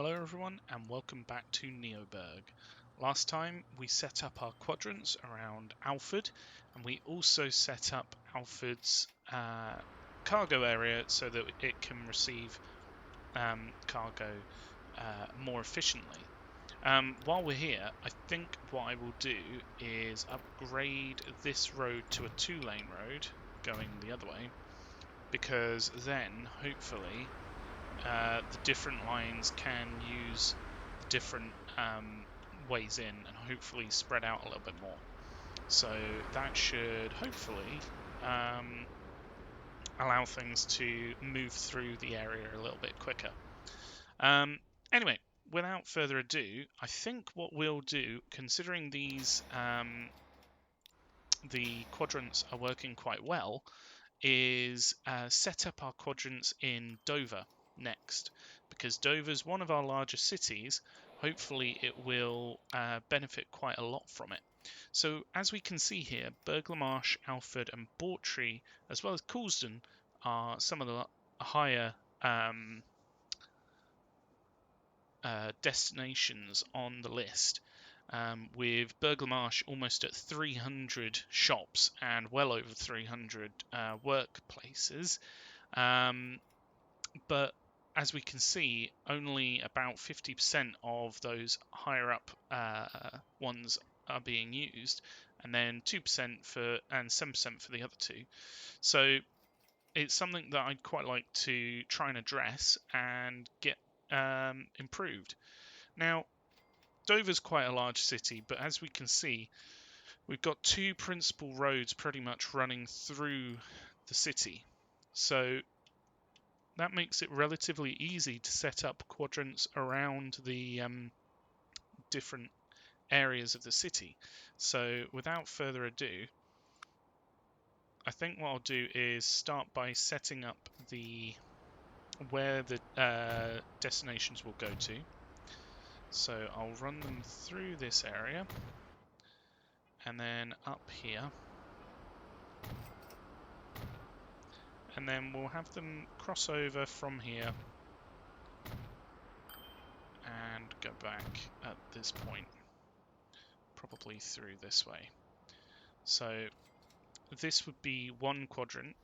Hello everyone and welcome back to NeoBurgh. Last time we set up our quadrants around Alfred, and we also set up Alfred's cargo area so that it can receive cargo more efficiently. While we're here, I think what I will do is upgrade this road to a 2-lane road going the other way, because then hopefully the different lines can use different ways in and hopefully spread out a little bit more. So that should hopefully allow things to move through the area a little bit quicker. Anyway, without further ado, I think what we'll do, considering these the quadrants are working quite well, is set up our quadrants in Dover next, because Dover's one of our largest cities. Hopefully it will benefit quite a lot from it. So as we can see here, Burgh-le-Marsh, Alfred and Bawtry, as well as Coulsdon, are some of the higher destinations on the list, with Burgh-le-Marsh almost at 300 shops and well over 300 workplaces. But as we can see, only about 50% of those higher up ones are being used, and then 2% and 7% for the other two. So it's something that I'd quite like to try and address and get improved. Now, Dover's quite a large city, but as we can see, we've got two principal roads pretty much running through the city. So that makes it relatively easy to set up quadrants around the different areas of the city. So without further ado, I think what I'll do is start by setting up where the destinations will go to. So I'll run them through this area and then up here, and then we'll have them cross over from here and go back at this point, probably through this way. So this would be one quadrant.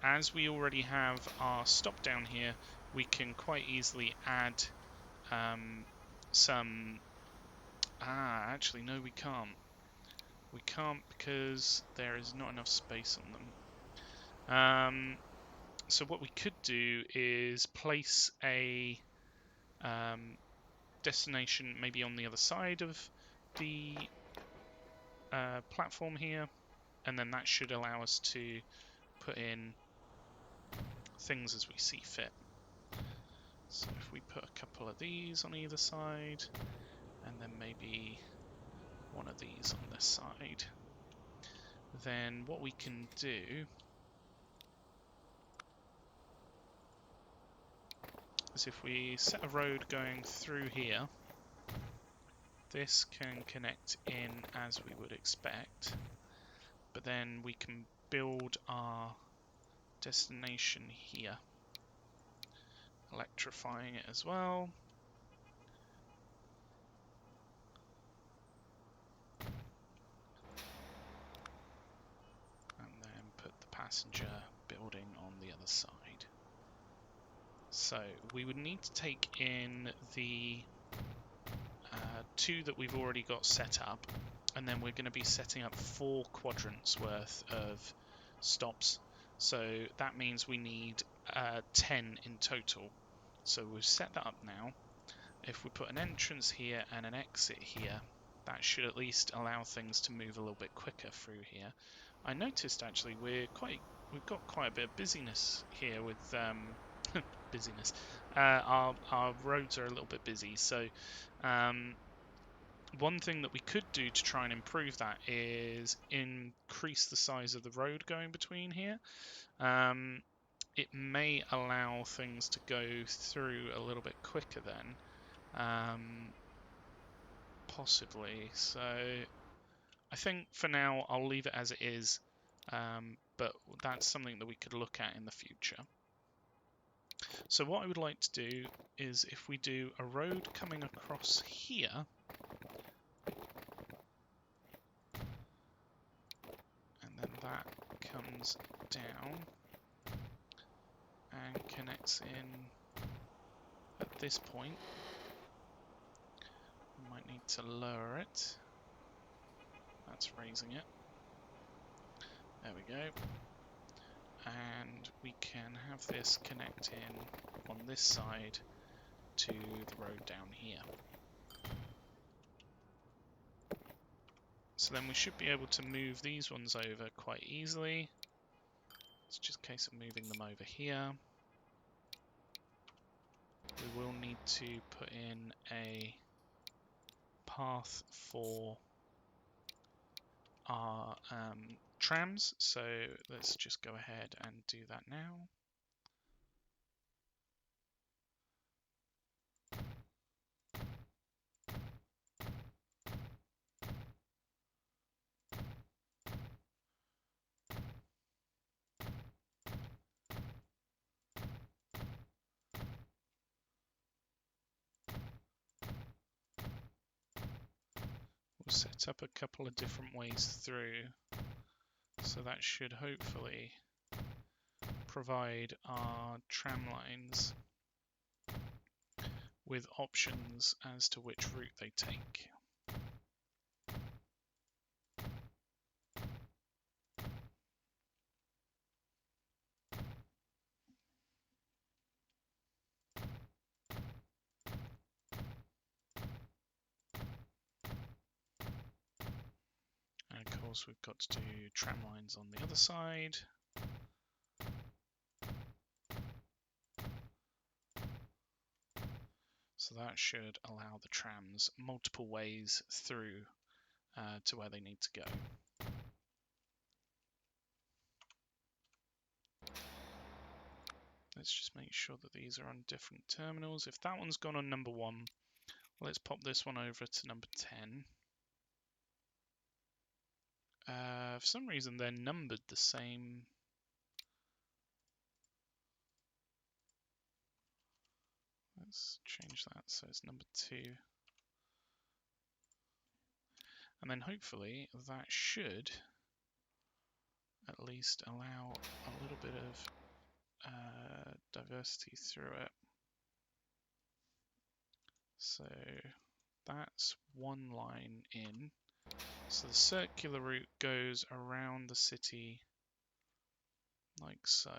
As we already have our stop down here, we can quite easily add some... actually no, we can't. We can't because there is not enough space on them. So what we could do is place a destination maybe on the other side of the platform here, and then that should allow us to put in things as we see fit. So if we put a couple of these on either side, and then maybe one of these on this side, then what we can do is if we set a road going through here, this can connect in as we would expect, but then we can build our destination here, electrifying it as well. And then put the passenger building on the other side. So we would need to take in the two that we've already got set up, and then we're going to be setting up 4 quadrants worth of stops. So that means we need 10 in total. So we've set that up now. If we put an entrance here and an exit here, that should at least allow things to move a little bit quicker through here. I noticed actually we've got quite a bit of busyness here with busyness. Our roads are a little bit busy, so one thing that we could do to try and improve that is increase the size of the road going between here. It may allow things to go through a little bit quicker then, possibly. So I think for now I'll leave it as it is, but that's something that we could look at in the future. So what I would like to do is if we do a road coming across here, and then that comes down and connects in at this point. We might need to lower it. That's raising it. There we go. And we can have this connect in on this side to the road down here. So then we should be able to move these ones over quite easily. It's just a case of moving them over here. We will need to put in a path for our trams, so let's just go ahead and do that now. We'll set up a couple of different ways through, so that should hopefully provide our tram lines with options as to which route they take. And of course we've got to do tram lines on the other side. So that should allow the trams multiple ways through to where they need to go. Let's just make sure that these are on different terminals. If that one's gone on number 1, let's pop this one over to number 10. For some reason they're numbered the same. Let's change that so it's number 2. And then hopefully that should at least allow a little bit of diversity through it. So that's one line in. So the circular route goes around the city like so.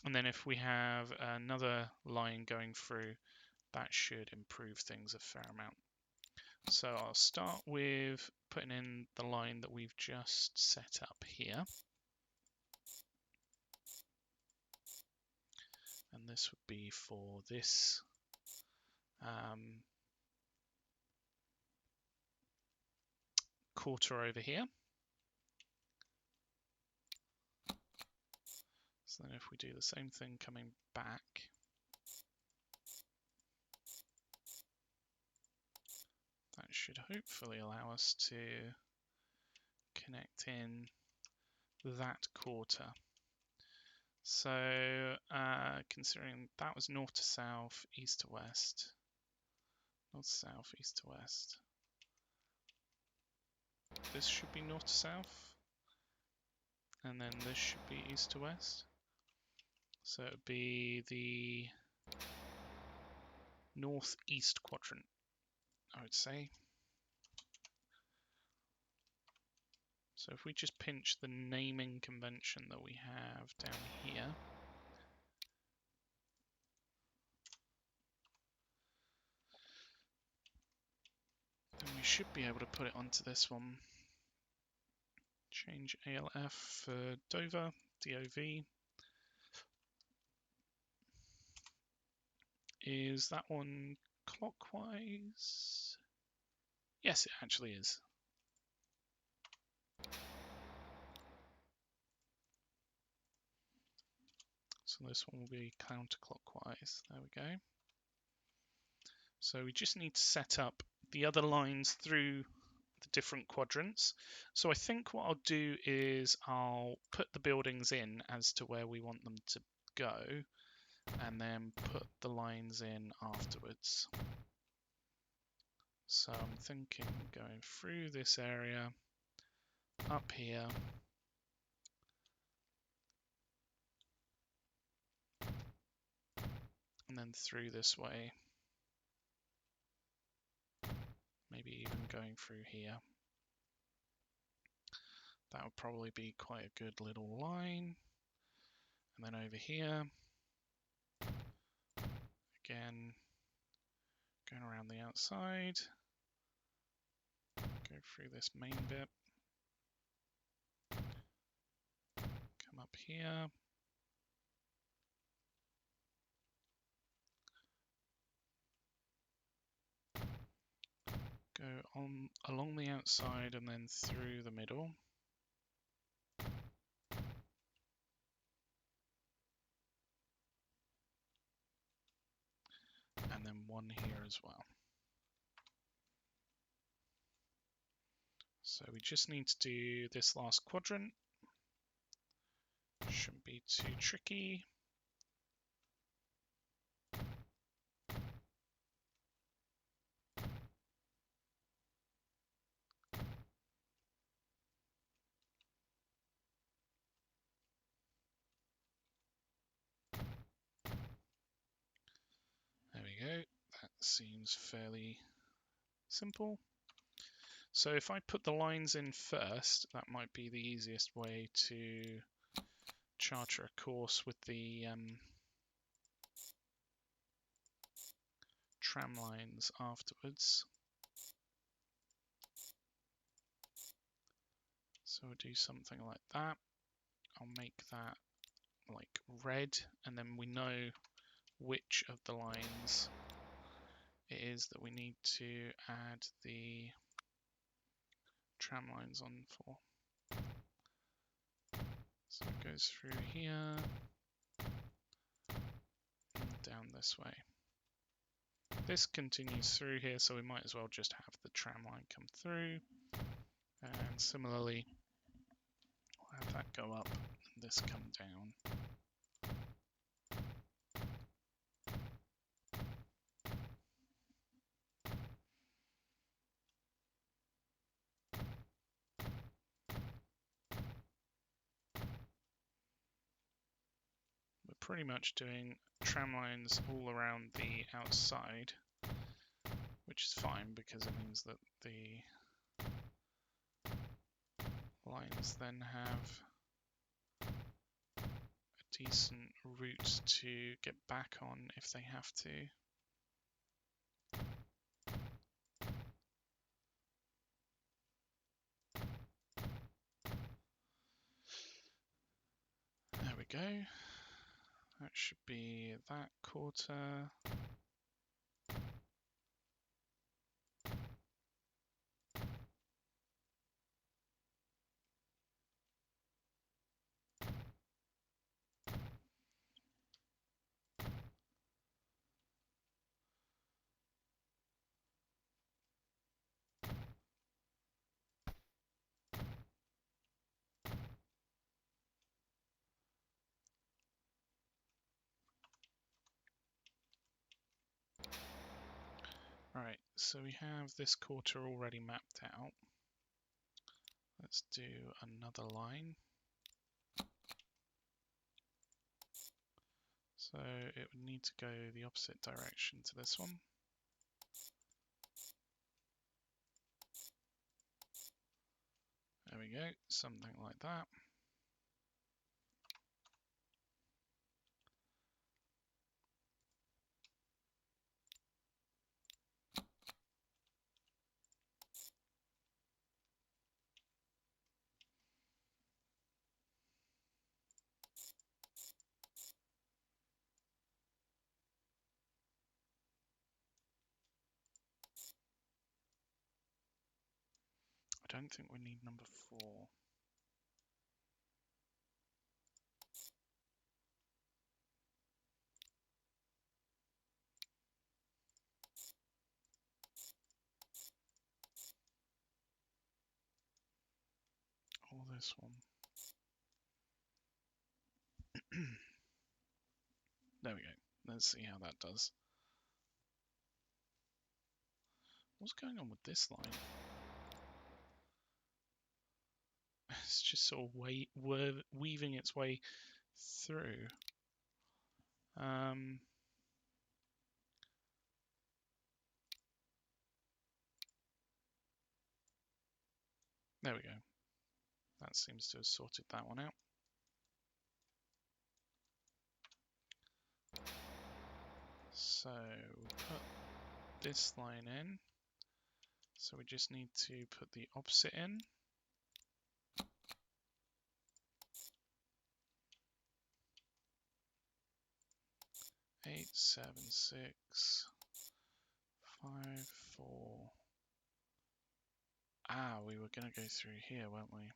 And then if we have another line going through, that should improve things a fair amount. So I'll start with putting in the line that we've just set up here. And this would be for this quarter over here. So then if we do the same thing coming back, that should hopefully allow us to connect in that quarter. So considering that was north to south, east to west, north to south, east to west. This should be north to south, and then this should be east to west. So it would be the northeast quadrant, I would say. So if we just pinch the naming convention that we have down here, then we should be able to put it onto this one. Change ALF for Dover, DOV. Is that one clockwise? Yes, it actually is. So this one will be counterclockwise. There we go. So we just need to set up the other lines through the different quadrants. So I think what I'll do is I'll put the buildings in as to where we want them to go, and then put the lines in afterwards. So I'm thinking going through this area, up here, and then through this way. Maybe even going through here. That would probably be quite a good little line. And then over here, again, going around the outside, go through this main bit, come up here, go on along the outside and then through the middle. And then one here as well. So we just need to do this last quadrant. Shouldn't be too tricky. There we go. That seems fairly simple. So if I put the lines in first, that might be the easiest way to charter a course with the tram lines afterwards. So we'll do something like that. I'll make that like red, and then we know which of the lines it is that we need to add the tram lines on for. So it goes through here and down this way. This continues through here, so we might as well just have the tram line come through. And similarly, we'll have that go up and this come down. We're pretty much doing tram lines all around the outside, which is fine because it means that the lines then have a decent route to get back on if they have to. There we go. That should be that quarter. Right, so we have this quarter already mapped out. Let's do another line. So it would need to go the opposite direction to this one. There we go, something like that. I don't think we need number 4. this one. There we go. Let's see how that does. What's going on with this line? It's just sort of weaving its way through. There we go. That seems to have sorted that one out. So we'll put this line in. So we just need to put the opposite in. Eight, 7, 6, 5, 4. Ah, we were going to go through here, weren't we?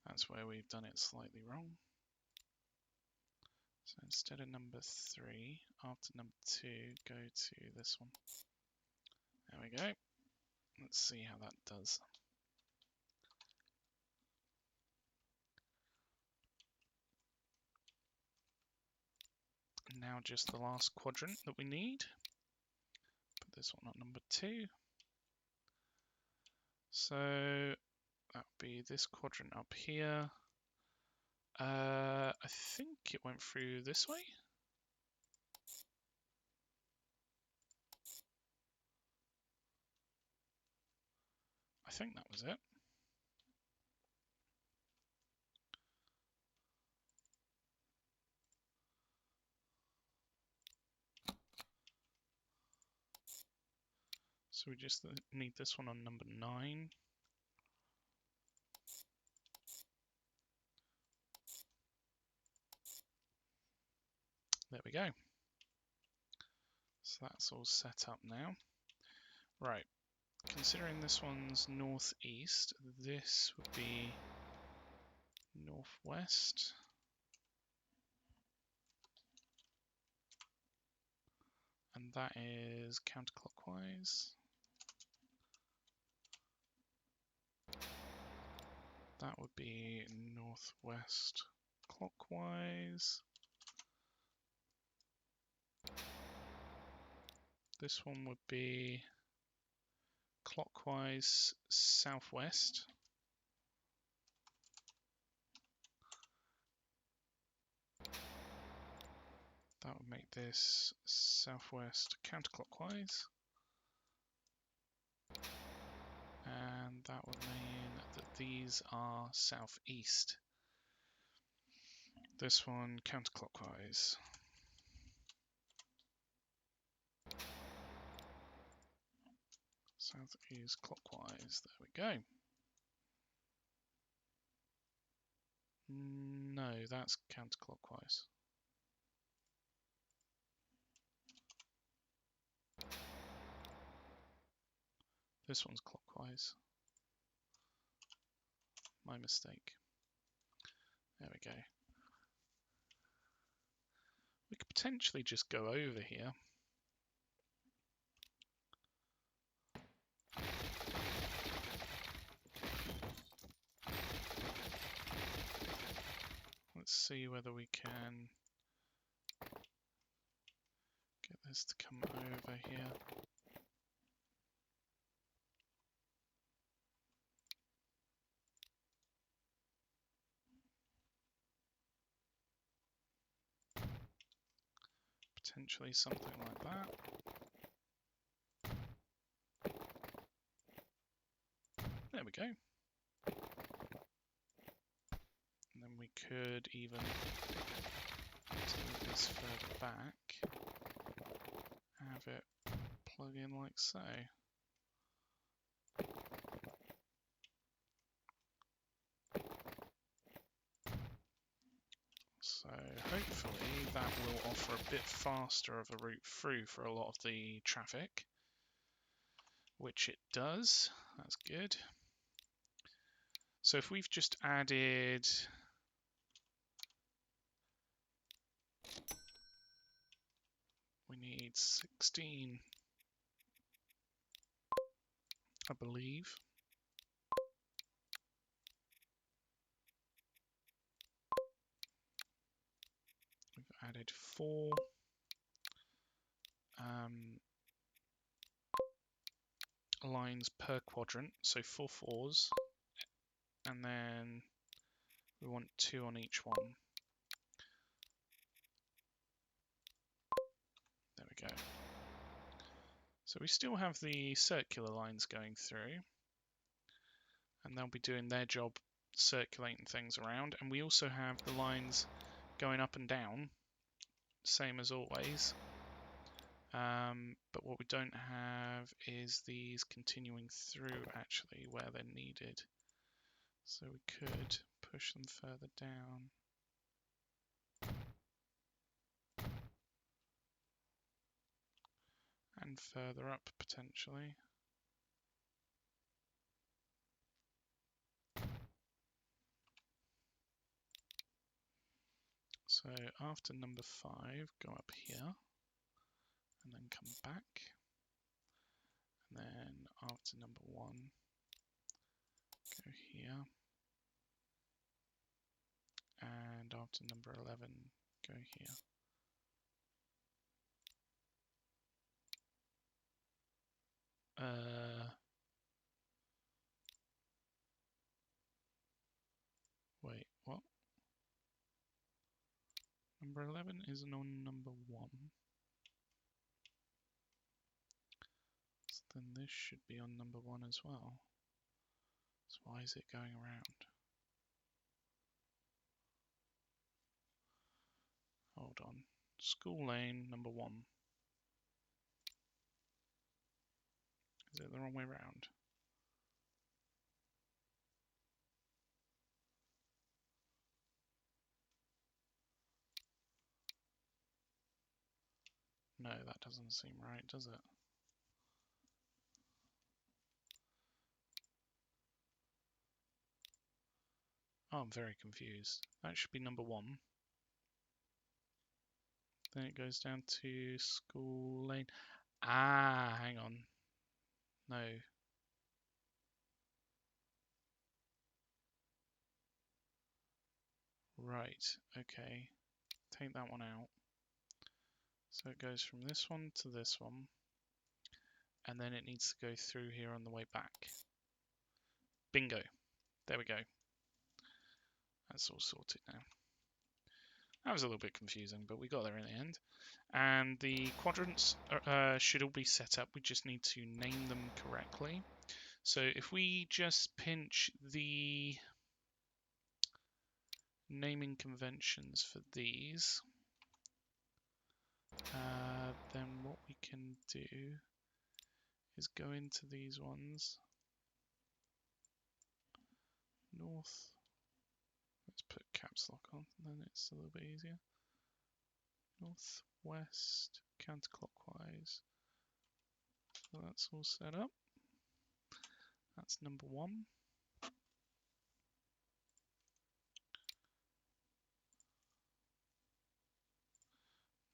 That's where we've done it slightly wrong. So instead of number 3, after number 2, go to this one. There we go. Let's see how that does. And now just the last quadrant that we need. Put this one on number 2. So that would be this quadrant up here. I think it went through this way. I think that was it. So we just need this one on number 9. There we go. So that's all set up now. Right, considering this one's northeast, this would be northwest. And that is counterclockwise. That would be northwest clockwise. This one would be clockwise southwest. That would make this southwest counterclockwise. And that would mean that these are southeast. This one counterclockwise. Southeast clockwise. There we go. No, that's counterclockwise. This one's clockwise. My mistake. There we go. We could potentially just go over here. Let's see whether we can get this to come over here. Potentially something like that. There we go. And then we could even move this further back, have it plug in like so. So hopefully that will offer a bit faster of a route through for a lot of the traffic, which it does. That's good. So if we've just added we need 16, I believe. added 4 lines per quadrant, so 4 fours, and then we want 2 on each one. There we go. So we still have the circular lines going through, and they'll be doing their job circulating things around, and we also have the lines going up and down, same as always. But what we don't have is these continuing through actually where they're needed. So we could push them further down. And further up potentially. So after number 5, go up here, and then come back. And then after number 1, go here. And after number 11, go here. Wait, what? Number 11 isn't on number 1. So then this should be on number 1 as well. So why is it going around? Hold on. School lane number 1. Is it the wrong way round? No, that doesn't seem right, does it? Oh, I'm very confused. That should be number 1. Then it goes down to school lane. Ah, hang on. No. Right, okay. Take that one out. So it goes from this one to this one. And then it needs to go through here on the way back. Bingo. There we go. That's all sorted now. That was a little bit confusing, but we got there in the end. And the quadrants should all be set up. We just need to name them correctly. So if we just pinch the naming conventions for these, then what we can do is go into these ones. North. Let's put caps lock on, then it's a little bit easier. Northwest, counterclockwise. So that's all set up. That's number 1.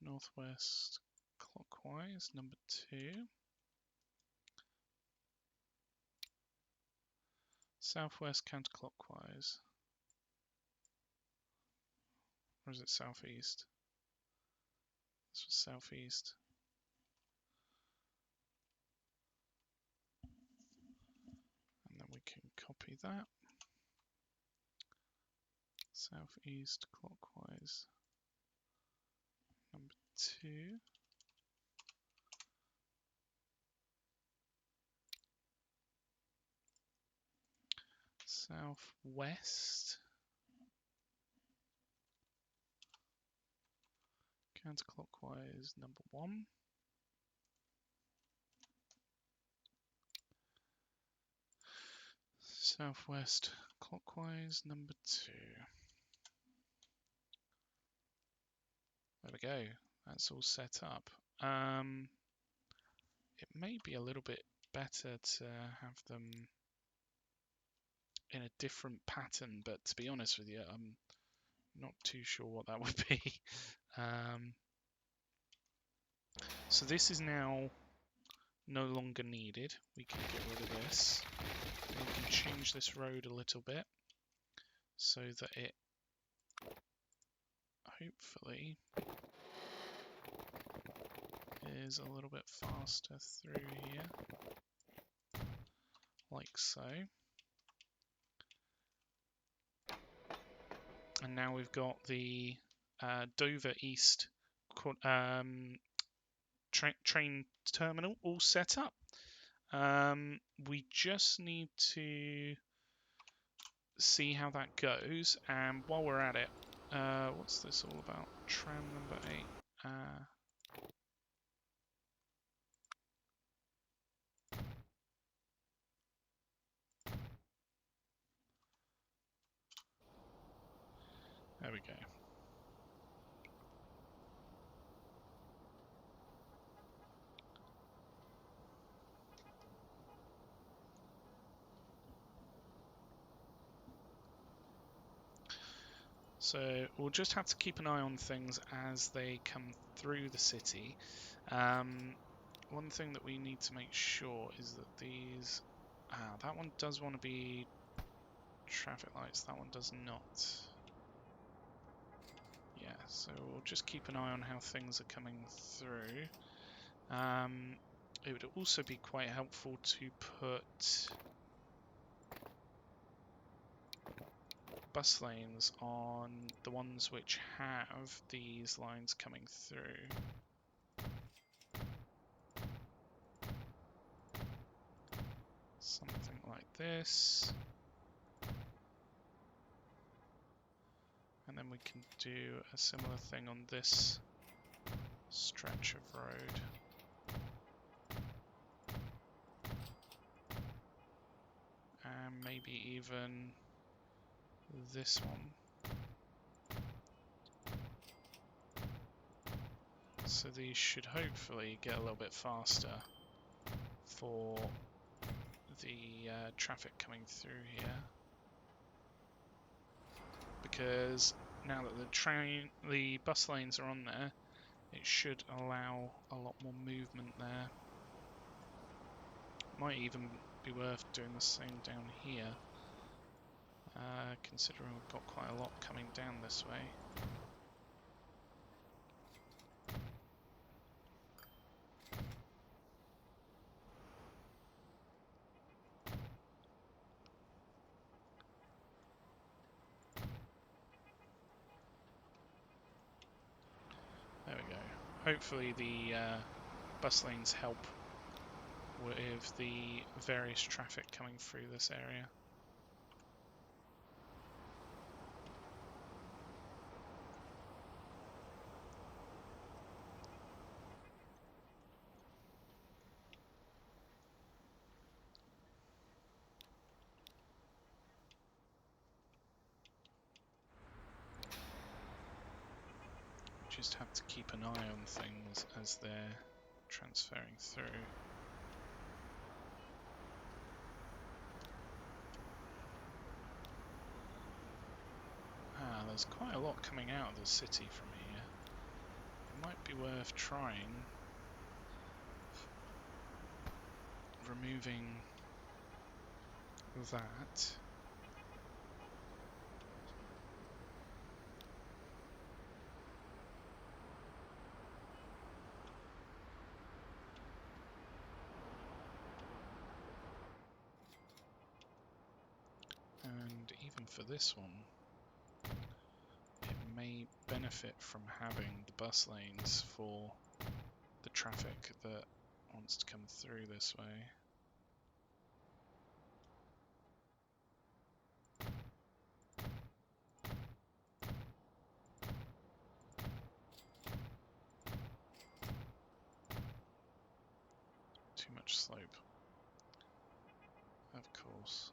Northwest clockwise, number 2. Southwest counterclockwise. Or is it southeast? This was southeast. And then we can copy that. Southeast clockwise. Number 2. Southwest counterclockwise, number 1. Southwest clockwise, number 2. There we go. That's all set up. It may be a little bit better to have them in a different pattern, but to be honest with you, I'm not too sure what that would be. So this is now no longer needed. We can get rid of this. And we can change this road a little bit so that it hopefully is a little bit faster through here, like so. And now we've got the Dover East train terminal all set up. We just need to see how that goes, and while we're at it, what's this all about? Tram number 8. There we go. So we'll just have to keep an eye on things as they come through the city. One thing that we need to make sure is that these... that one does want to be traffic lights, that one does not. Yeah, so we'll just keep an eye on how things are coming through. It would also be quite helpful to put bus lanes on the ones which have these lines coming through. Something like this. And then we can do a similar thing on this stretch of road. And maybe even this one. So these should hopefully get a little bit faster for the traffic coming through here. Because now that the bus lanes are on there, it should allow a lot more movement there. Might even be worth doing the same down here, considering we've got quite a lot coming down this way. There we go. Hopefully the bus lanes help with the various traffic coming through this area. Just have to keep an eye on things as they're transferring through. There's quite a lot coming out of the city from here. It might be worth trying removing that. And even for this one, it may benefit from having the bus lanes for the traffic that wants to come through this way. Too much slope, of course.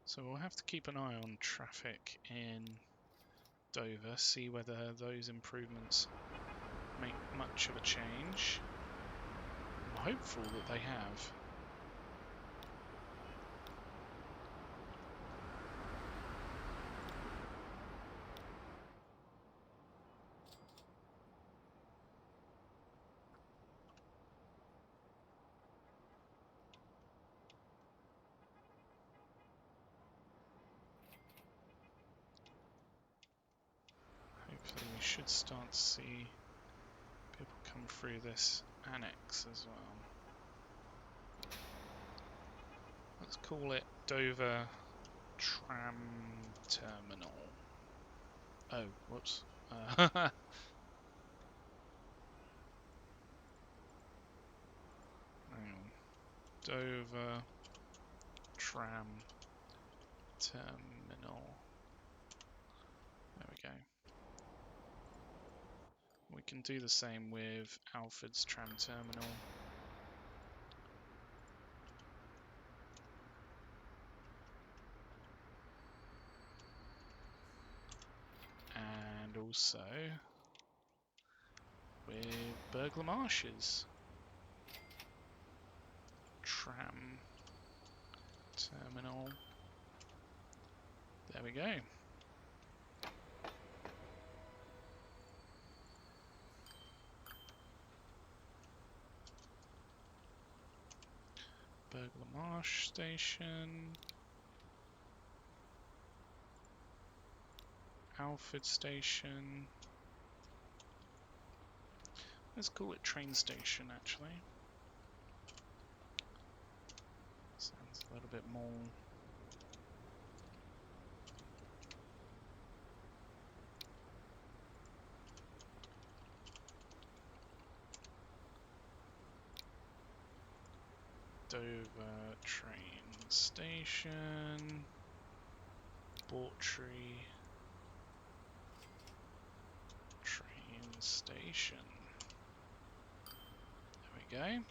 So we'll have to keep an eye on traffic in Dover, see whether those improvements make much of a change. I'm hopeful that they have. should start to see people come through this annex as well. Let's call it Dover Tram Terminal. Oh, whoops. Hang on. Dover Tram Terminal. There we go. We can do the same with Alfred's Tram Terminal. And also with Burglar Marshes Tram Terminal. There we go. Burglar Marsh Station. Alfred Station. Let's call it Train Station, actually. Sounds a little bit more... Dover Train Station. Bawtry Train Station. There we go.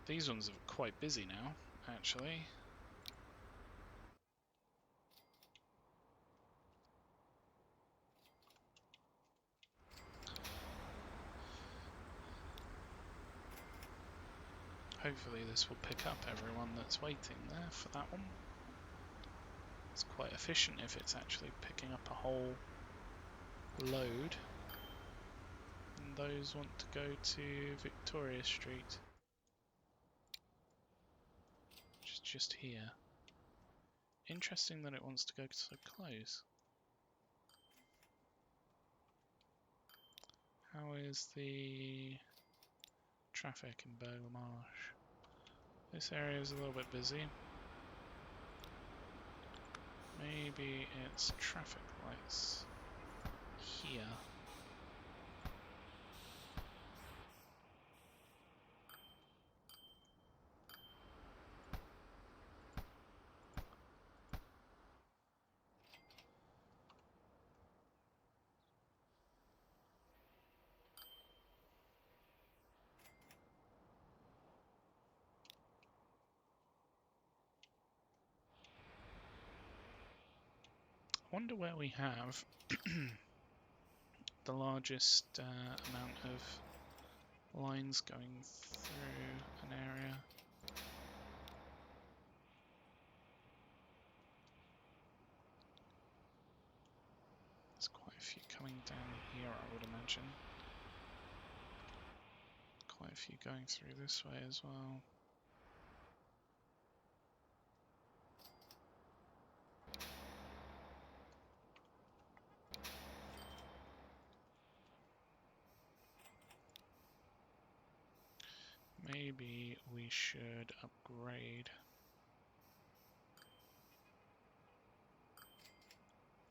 These ones are quite busy now, actually. Hopefully this will pick up everyone that's waiting there for that one. It's quite efficient if it's actually picking up a whole load. And those want to go to Victoria Street, which is just here. Interesting that it wants to go so close. How is the traffic in Burglar Marsh? This area is a little bit busy. Maybe it's traffic lights here. I wonder where we have the largest amount of lines going through an area. There's quite a few coming down here, I would imagine. Quite a few going through this way as well. Maybe we should upgrade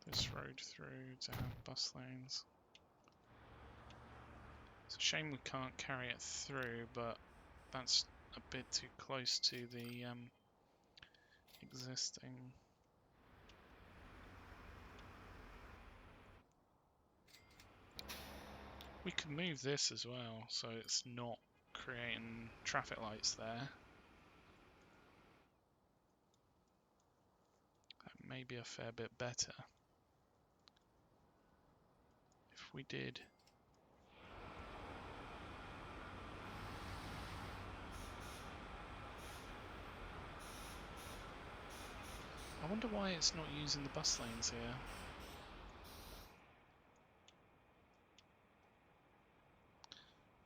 this road through to have bus lanes. It's a shame we can't carry it through, but that's a bit too close to the existing. We could move this as well, so it's not creating traffic lights there. That may be a fair bit better. If we did. I wonder why it's not using the bus lanes here.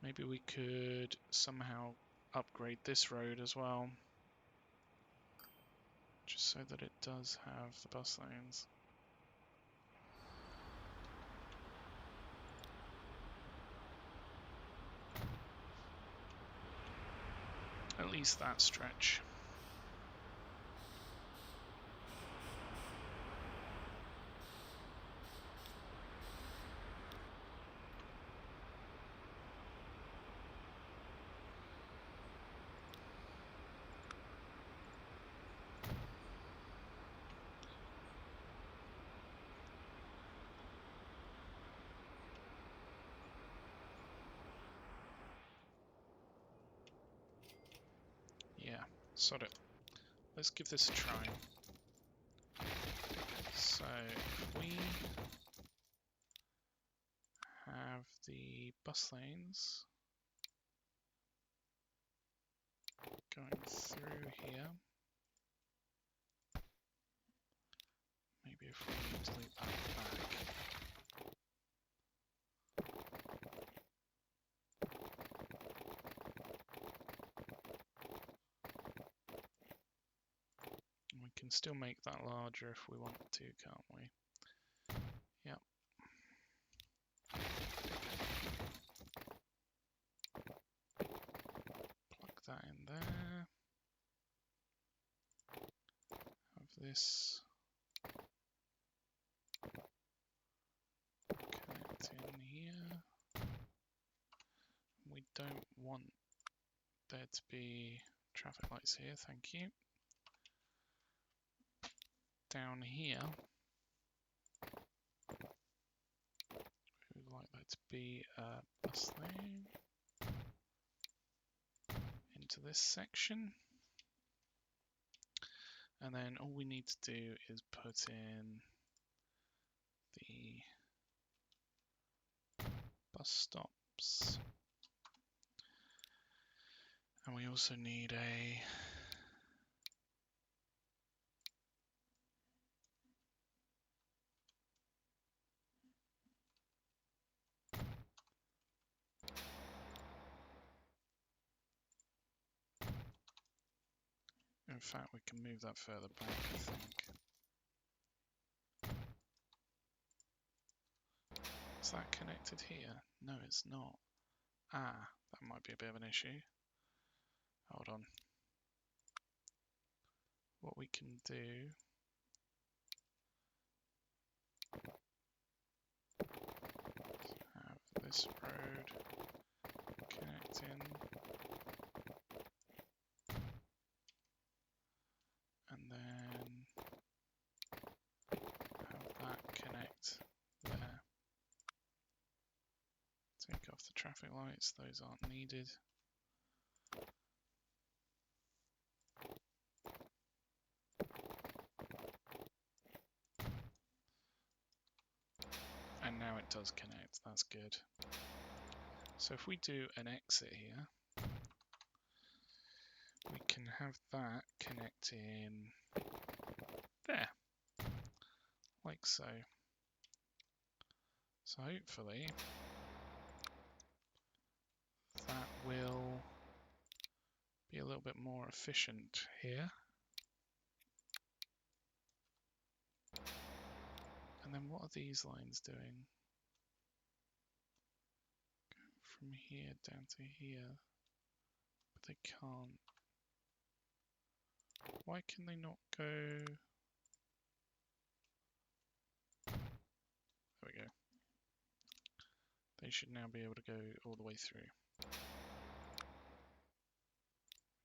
Maybe we could somehow upgrade this road as well, just so that it does have the bus lanes. at least that stretch. Yeah, sod it. Let's give this a try. So if we have the bus lanes going through here, maybe if we delete that back. We can still make that larger if we want to, can't we? Yep. Plug that in there. Have this connect in here. We don't want there to be traffic lights here, thank you. Down here, we would like that to be a bus lane into this section. And then all we need to do is put in the bus stops. And we also need a in fact, we can move that further back, I think. Is that connected here? No, it's not. Ah, that might be a bit of an issue. Hold on. What we can do is have this road connect in, and then have that connect there. Take off the traffic lights, those aren't needed. And now it does connect, that's good. So if we do an exit here, we can have that connect in there, like so. So hopefully that will be a little bit more efficient here. And then what are these lines doing? Go from here down to here, but they can't. Why can they not go? There we go. They should now be able to go all the way through.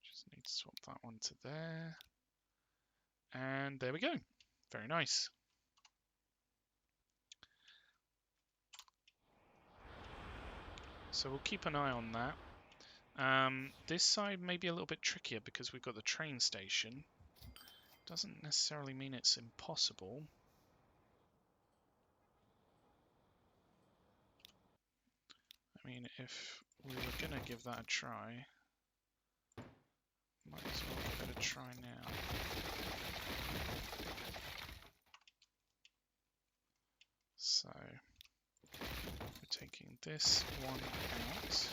Just need to swap that one to there. And there we go. Very nice. So we'll keep an eye on that. This side may be a little bit trickier because we've got the train station. Doesn't necessarily mean it's impossible. I mean, if we were going to give that a try, might as well give it a try now. So, we're taking this one out.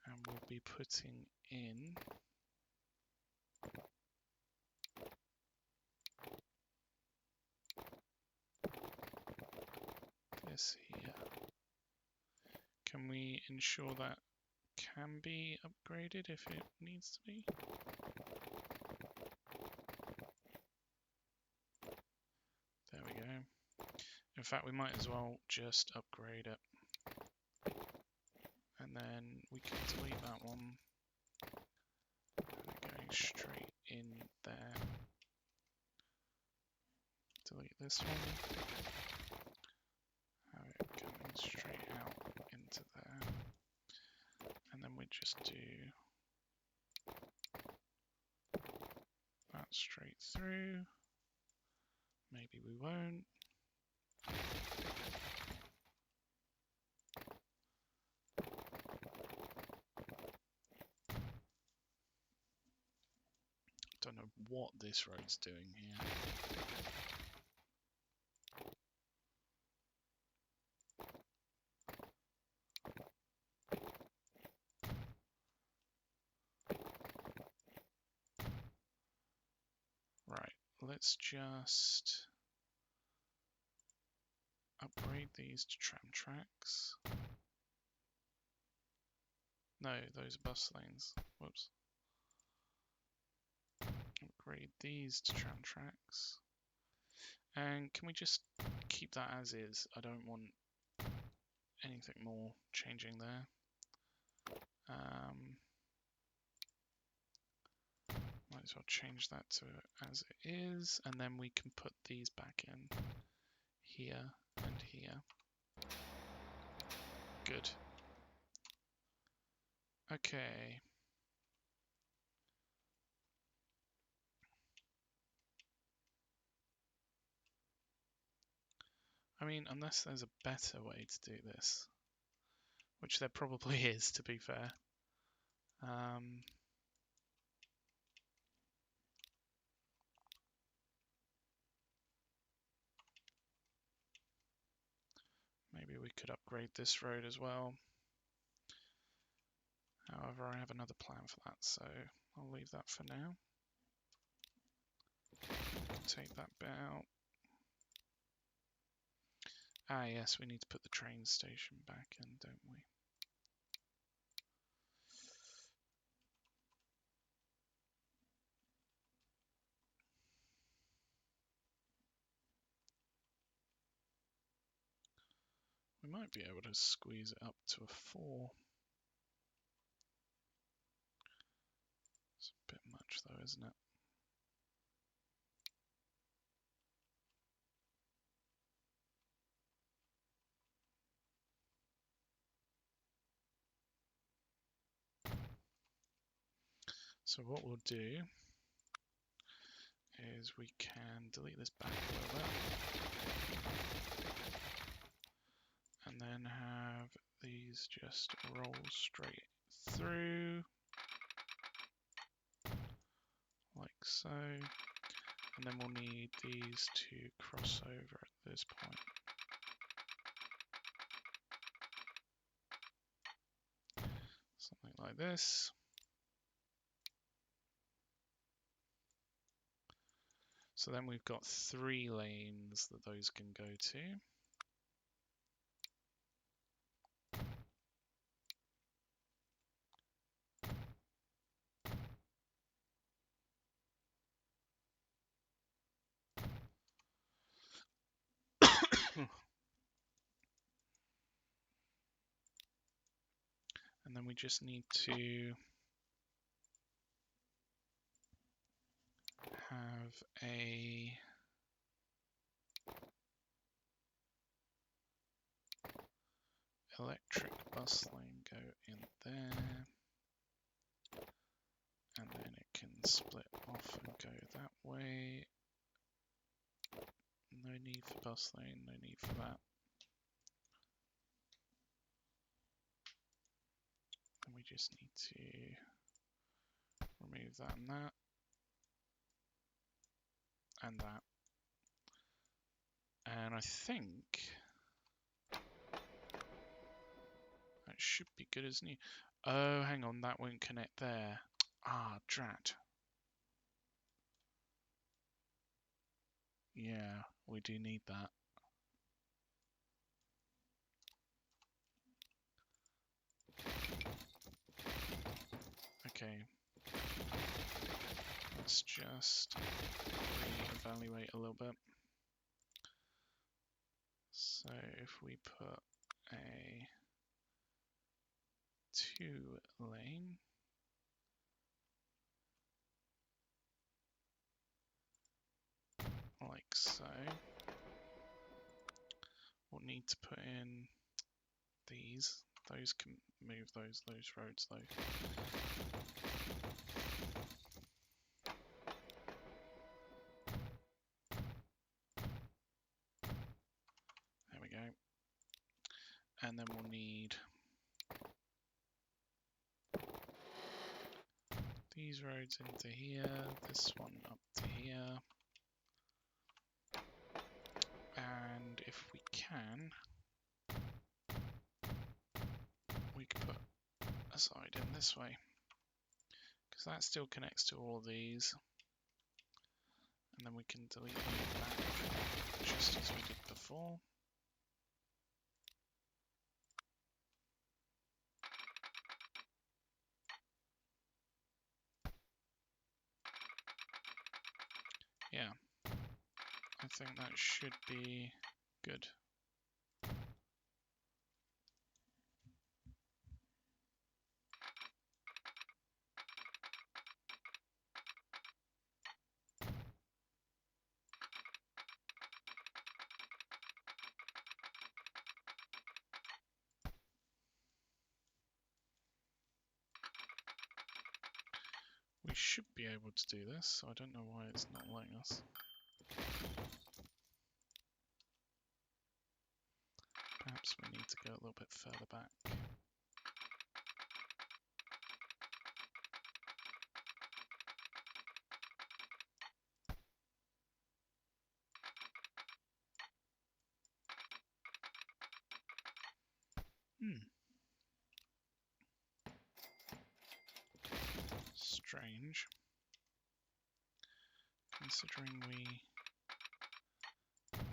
And we'll be putting in this here. Can we ensure that can be upgraded if it needs to be? There we go. In fact, we might as well just upgrade it. And then we can delete that one. And it going straight in there. Delete this one. Have it coming straight out into there. And then we just do that straight through. Maybe we won't. Don't know what this road's doing here. Right, let's just upgrade these to tram tracks. No, those are bus lanes. Whoops. Upgrade these to tram tracks. And can we just keep that as is? I don't want anything more changing there. Might as well change that to as it is, and then we can put these back in here and here. Good. Okay. I mean, unless there's a better way to do this, which there probably is, to be fair. Maybe we could upgrade this road as well. However, I have another plan for that, so I'll leave that for now. Take that bit out. Ah, yes, we need to put the train station back in, don't we? We might be able to squeeze it up to a 4. It's a bit much though, isn't it? So what we'll do is we can delete this back a little bit. And then have these just roll straight through. Like so. And then we'll need these to cross over at this point. Something like this. So then we've got 3 lanes that those can go to. And then we just need to have a electric bus lane go in there, and then it can split off and go that way. No need for bus lane, no need for that. And we just need to remove that and that. And that. And I think that should be good as new. Oh, hang on, that won't connect there. Ah, drat. Yeah, we do need that. Okay. Let's just reevaluate a little bit. So if we put a 2-lane, like so, we'll need to put in these. Those can move those roads though. There we go. And then we'll need these roads into here, this one up to here. And if we can, we can put a side in this way, because that still connects to all of these. And then we can delete them back, just as we did before. Yeah, I think that should be good. We should be able to do this, so I don't know why it's not letting us. Perhaps we need to go a little bit further back. Strange. Considering we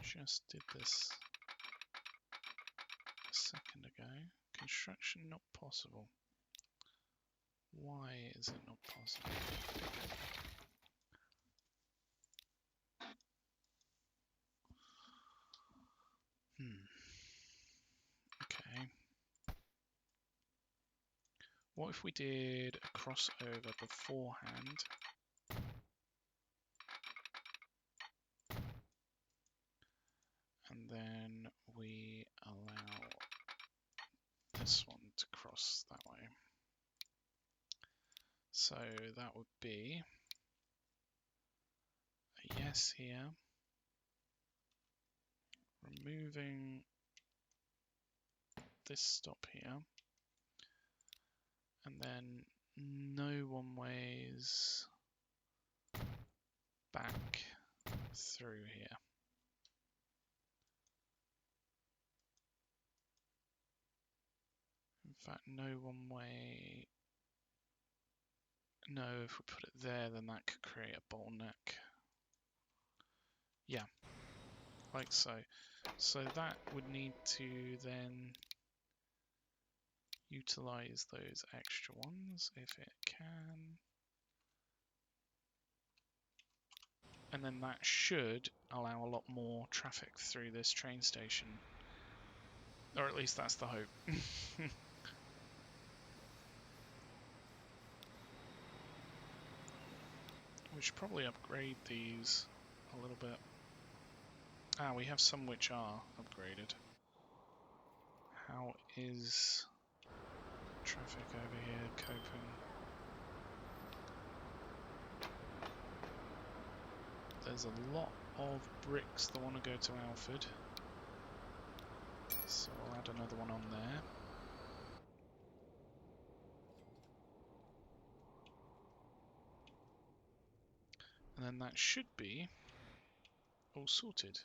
just did this a second ago. Construction not possible. Why is it not possible? Okay. What if we did a crossover beforehand? And then we allow this one to cross that way. So that would be a yes here. Removing this stop here. And then no one ways back through here. In fact, no one way. No, if we put it there, then that could create a bottleneck. Yeah, like so. So that would need to then utilize those extra ones if it can. And then that should allow a lot more traffic through this train station. Or at least that's the hope. We should probably upgrade these a little bit. Ah, we have some which are upgraded. How is traffic over here coping? There's a lot of bricks that want to go to Alfred. So I'll add another one on there. And then that should be all sorted.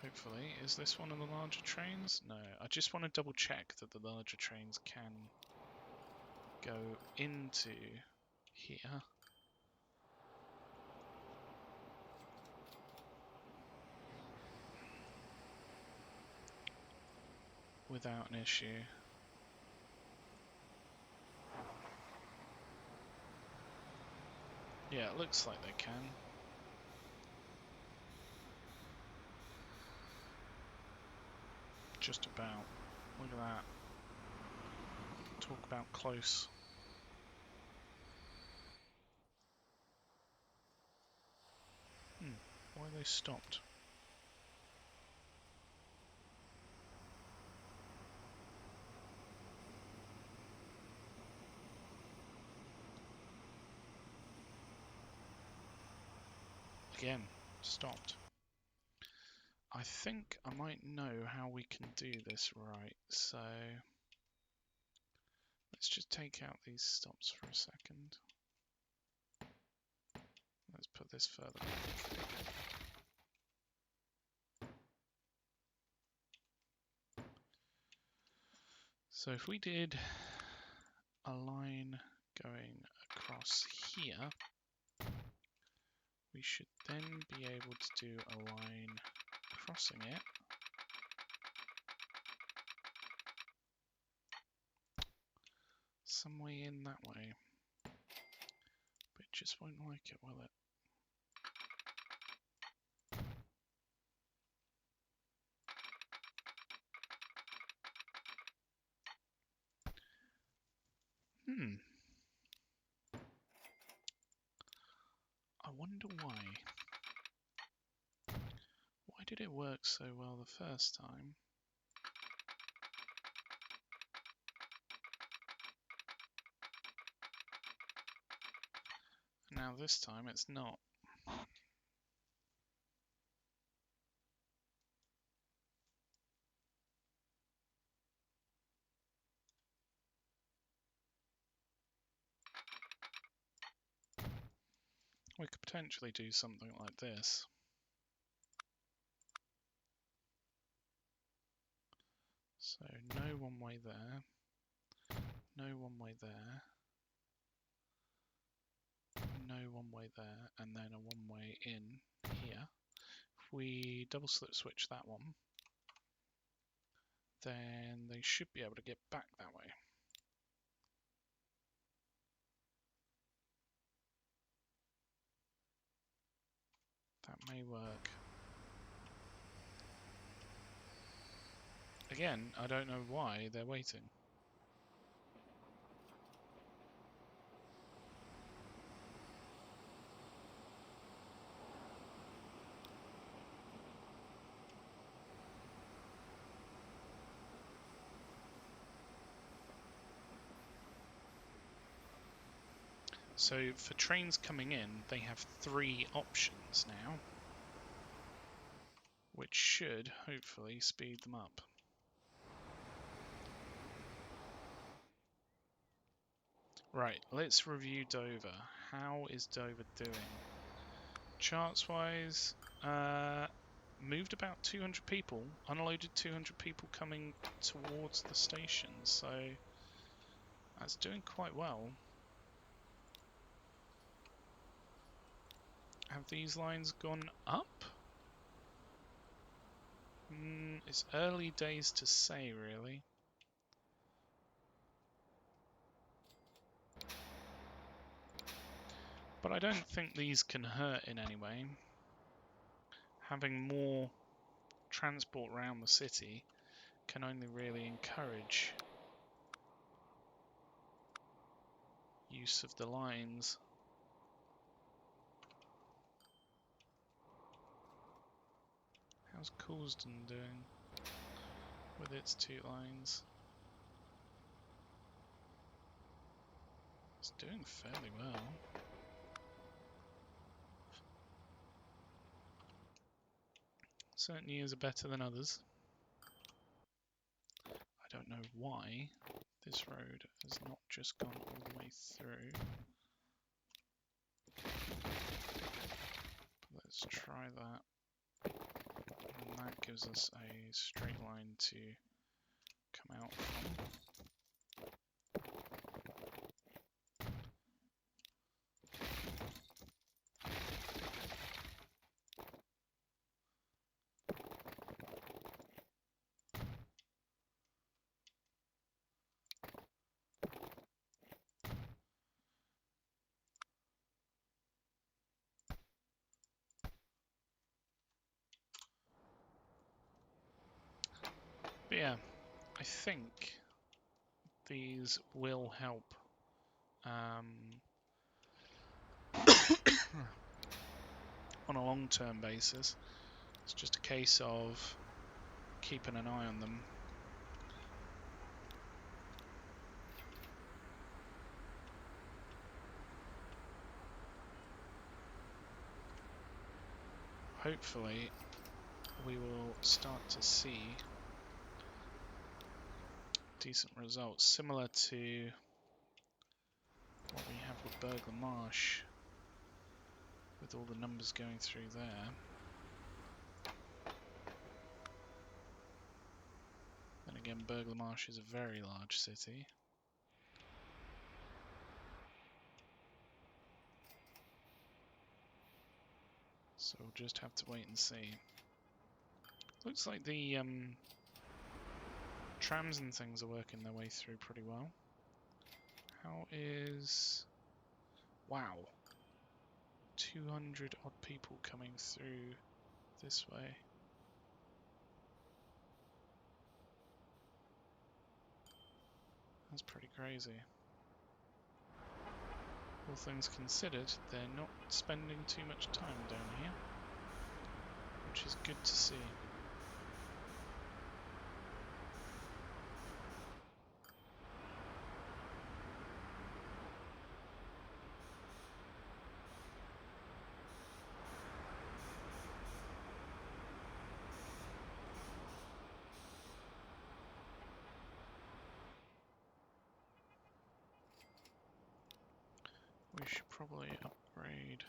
Hopefully. Is this one of the larger trains? No, I just want to double check that the larger trains can go into here. Without an issue. Yeah, it looks like they can. Just about. Look at that. Talk about close. Why are they stopped? Again, stopped. I think I might know how we can do this right, so let's just take out these stops for a second. Let's put this further back. So if we did a line going across here, we should then be able to do a line crossing it. Some way in that way. But it just won't like it, will it? I wonder why. Why did it work so well the first time? Now this time it's not. We could potentially do something like this. So no one way there, no one way there, no one way there, and then a one way in here. If we double slip switch that one, then they should be able to get back that way. That may work. Again, I don't know why they're waiting. So for trains coming in, they have 3 options now, which should hopefully speed them up. Right, let's review Dover. How is Dover doing? Charts-wise, moved about 200 people, unloaded 200 people coming towards the station, so that's doing quite well. Have these lines gone up? It's early days to say, really. But I don't think these can hurt in any way. Having more transport around the city can only really encourage use of the lines. How's Coulsdon doing with its 2 lines? It's doing fairly well. Certain years are better than others. I don't know why this road has not just gone all the way through. But let's try that. And that gives us a straight line to come out from. But yeah, I think these will help. On a long-term basis. It's just a case of keeping an eye on them. Hopefully, we will start to see decent results, similar to what we have with Burgh Marsh, with all the numbers going through there. Then again, Burgh Marsh is a very large city. So we'll just have to wait and see. Looks like the trams and things are working their way through pretty well. How is... Wow. 200 odd people coming through this way. That's pretty crazy. All things considered, they're not spending too much time down here, which is good to see. We should probably upgrade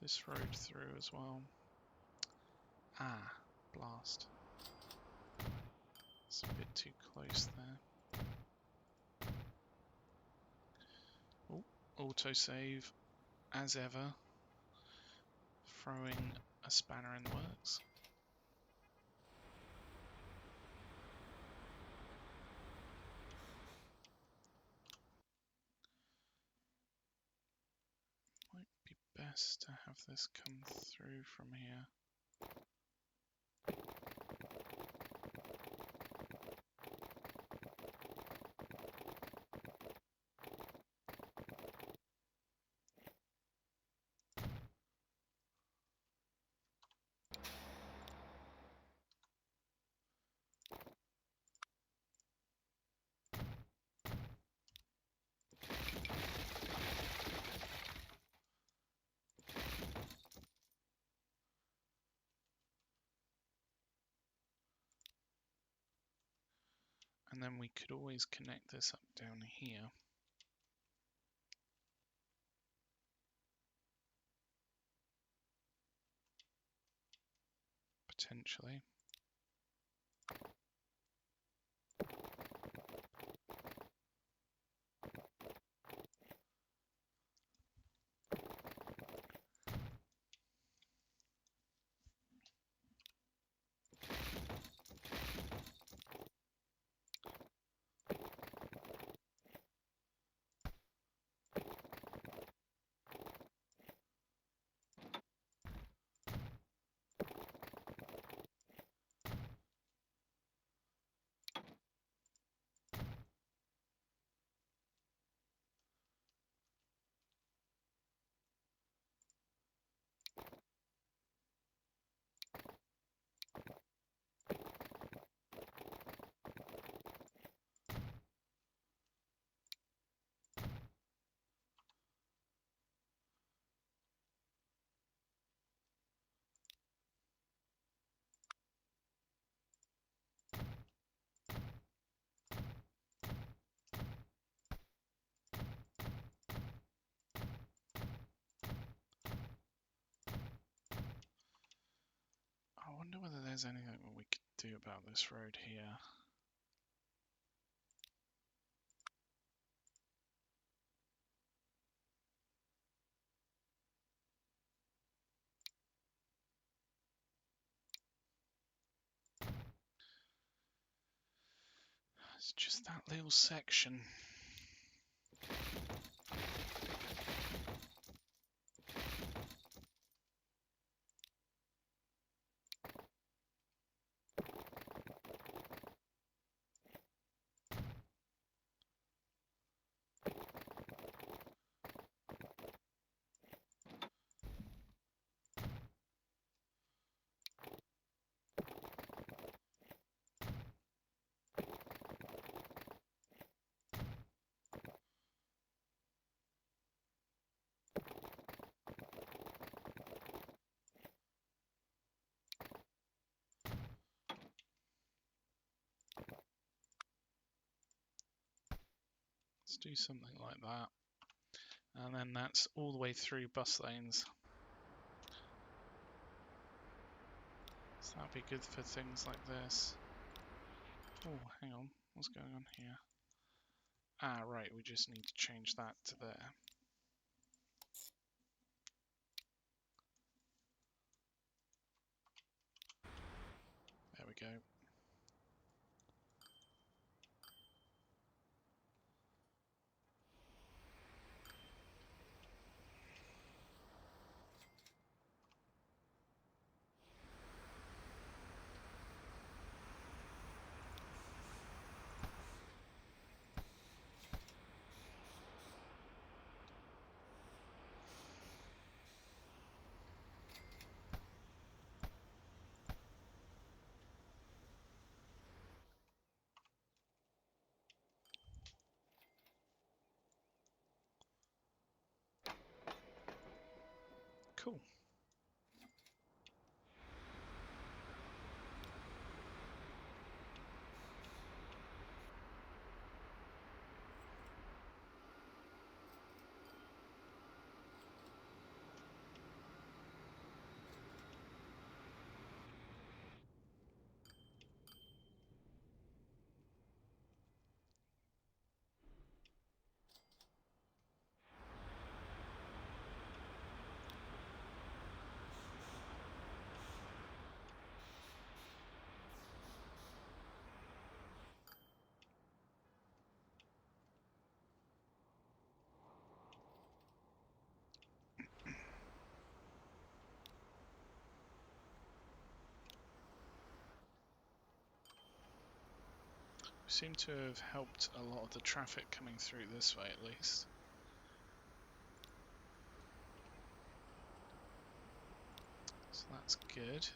this road through as well. Ah, blast. It's a bit too close there. Oh, autosave as ever. Throwing a spanner in the works. Might be best to have this come through from here. And then we could always connect this up down here. Potentially. I wonder whether there's anything that we could do about this road here. It's just that little section. Let's do something like that. And then that's all the way through bus lanes. So that'll be good for things like this. Oh, hang on. What's going on here? Ah, right. We just need to change that to there. There we go. Cool. We seem to have helped a lot of the traffic coming through this way, at least. So that's good.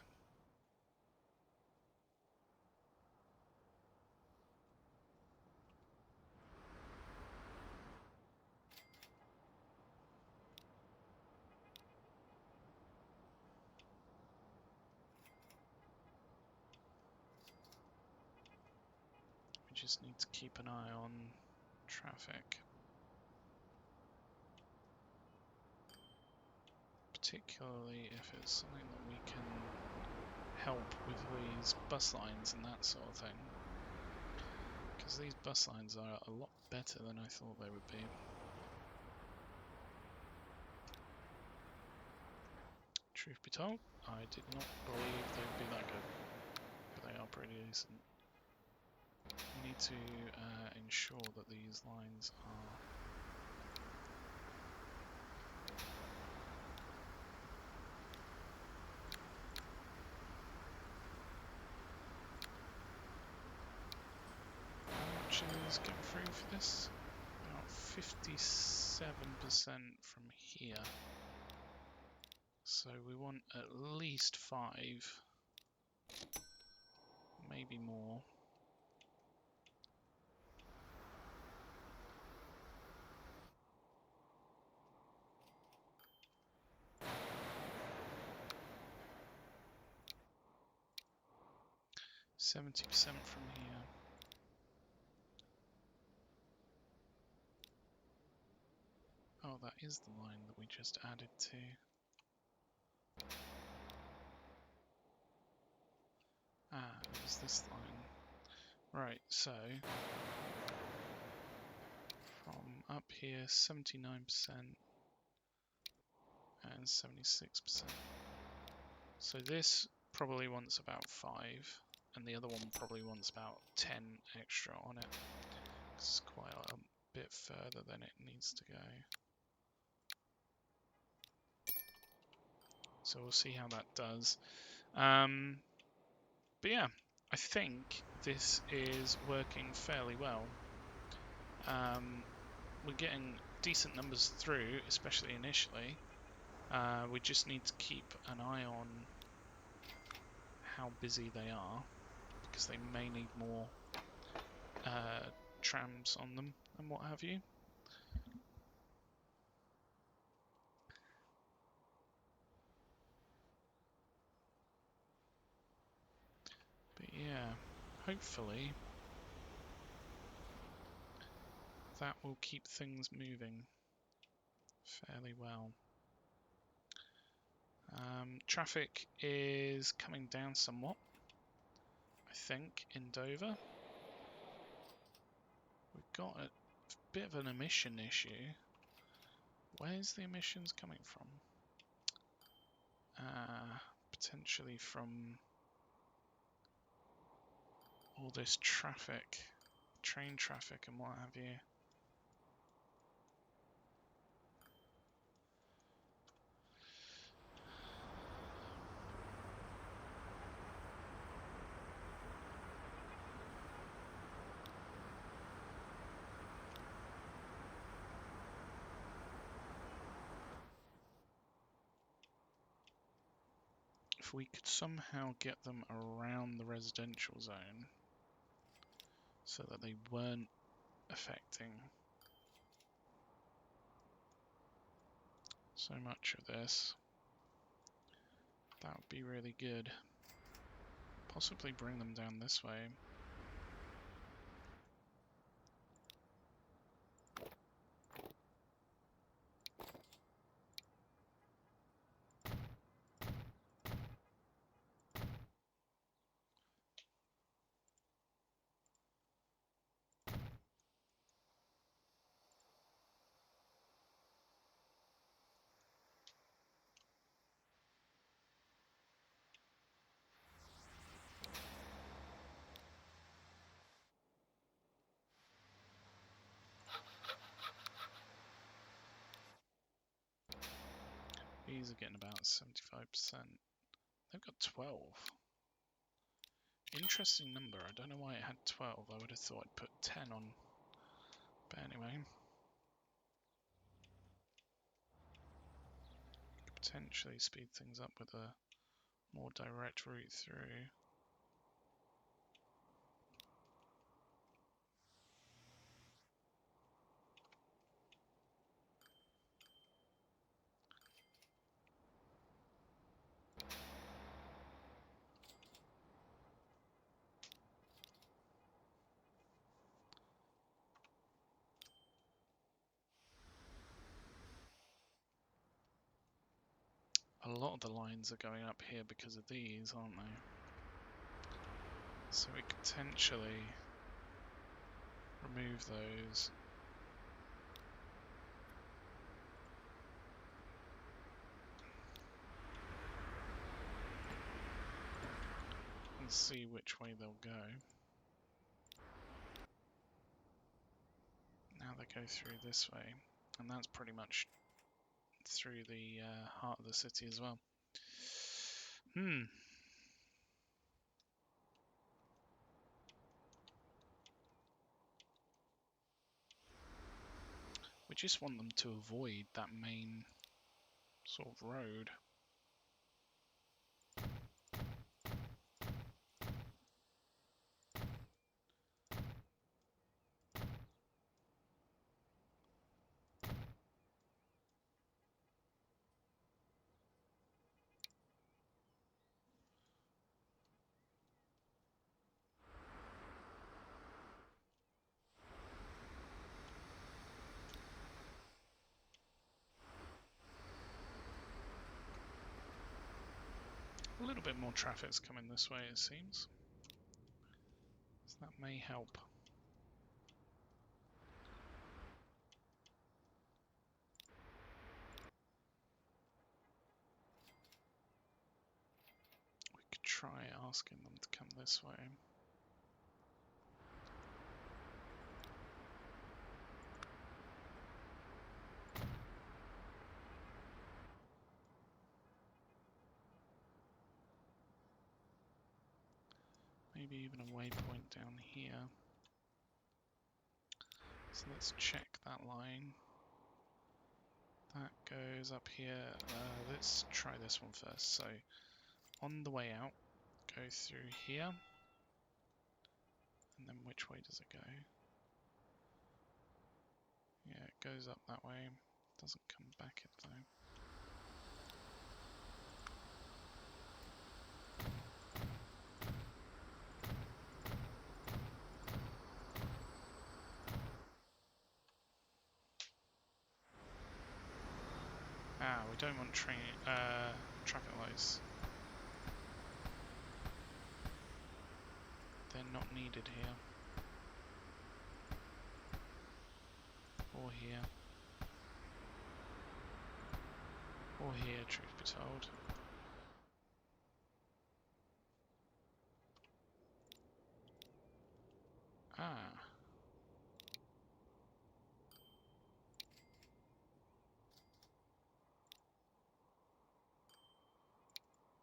We just need to keep an eye on traffic. Particularly if it's something that we can help with these bus lines and that sort of thing. Because these bus lines are a lot better than I thought they would be. Truth be told, I did not believe they would be that good, but they are pretty decent. We need to ensure that these lines are is getting through for this. About 57% from here. So we want at least 5, maybe more. %70 from here. Oh, that is the line that we just added to. Ah, it was this line. Right, so from up here, 79% and 76%. So this probably wants about 5, and the other one probably wants about 10 extra on it. It's quite a bit further than it needs to go. So we'll see how that does. But yeah, I think this is working fairly well. We're getting decent numbers through, especially initially. We just need to keep an eye on how busy they are, because they may need more trams on them and what have you. But yeah, hopefully that will keep things moving fairly well. Traffic is coming down somewhat, I think, in Dover. We've got a bit of an emission issue. Where's the emissions coming from? Potentially from all this traffic, train traffic and what have you. If we could somehow get them around the residential zone so that they weren't affecting so much of this, that would be really good. Possibly bring them down this way. These are getting about 75%. They've got 12. Interesting number. I don't know why it had 12. I would have thought I'd put 10 on. But anyway. Could potentially speed things up with a more direct route through. A lot of the lines are going up here because of these, aren't they? So we could potentially remove those. And see which way they'll go. Now they go through this way, and that's pretty much through the heart of the city as well. We just want them to avoid that main sort of road. A little bit more traffic's coming this way, it seems. So that may help. We could try asking them to come this way. Maybe even a waypoint down here. So let's check that line. That goes up here. Let's try this one first. So on the way out, go through here. And then which way does it go? Yeah, it goes up that way. Doesn't come back it though. don't want traffic lights. They're not needed here. Or here. Or here, truth be told. Ah.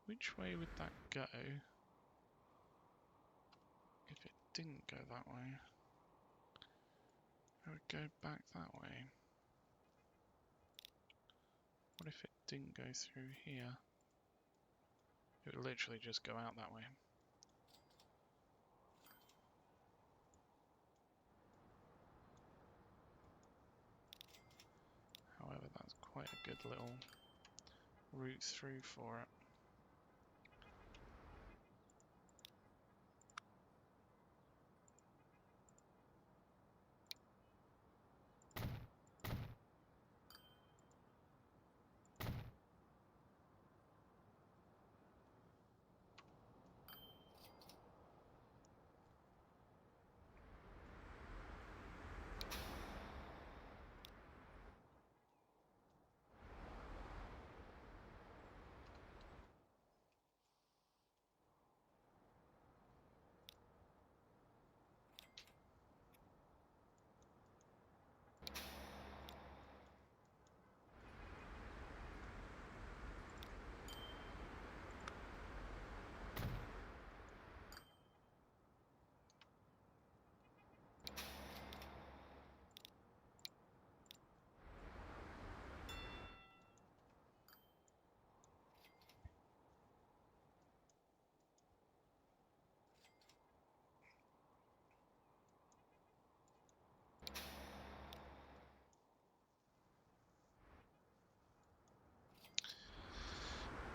Which way would that go? If it didn't go that way, it would go back that way. What if it didn't go through here? It would literally just go out that way. However, that's quite a good little route through for it.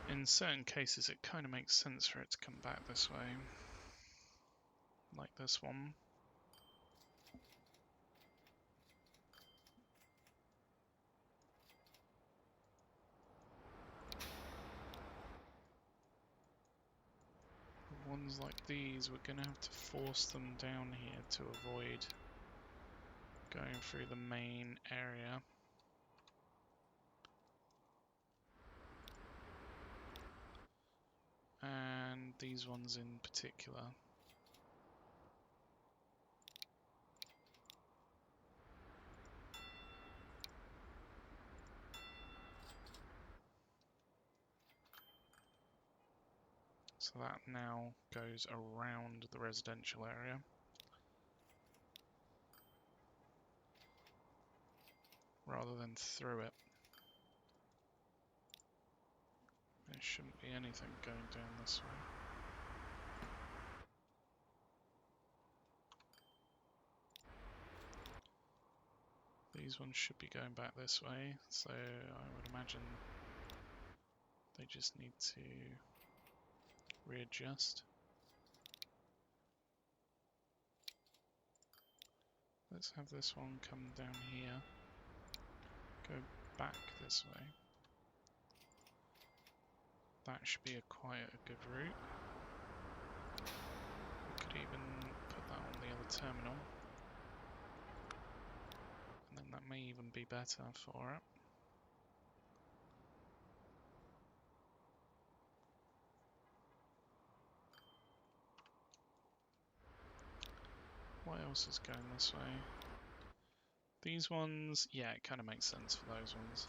In certain cases, it kind of makes sense for it to come back this way. Like this one. Ones like these, we're going to have to force them down here to avoid going through the main area. And these ones in particular. So that now goes around the residential area. Rather than through it. There shouldn't be anything going down this way. These ones should be going back this way, so I would imagine they just need to readjust. Let's have this one come down here, go back this way. That should be quite a good route. We could even put that on the other terminal. And then that may even be better for it. What else is going this way? These ones, yeah, it kind of makes sense for those ones.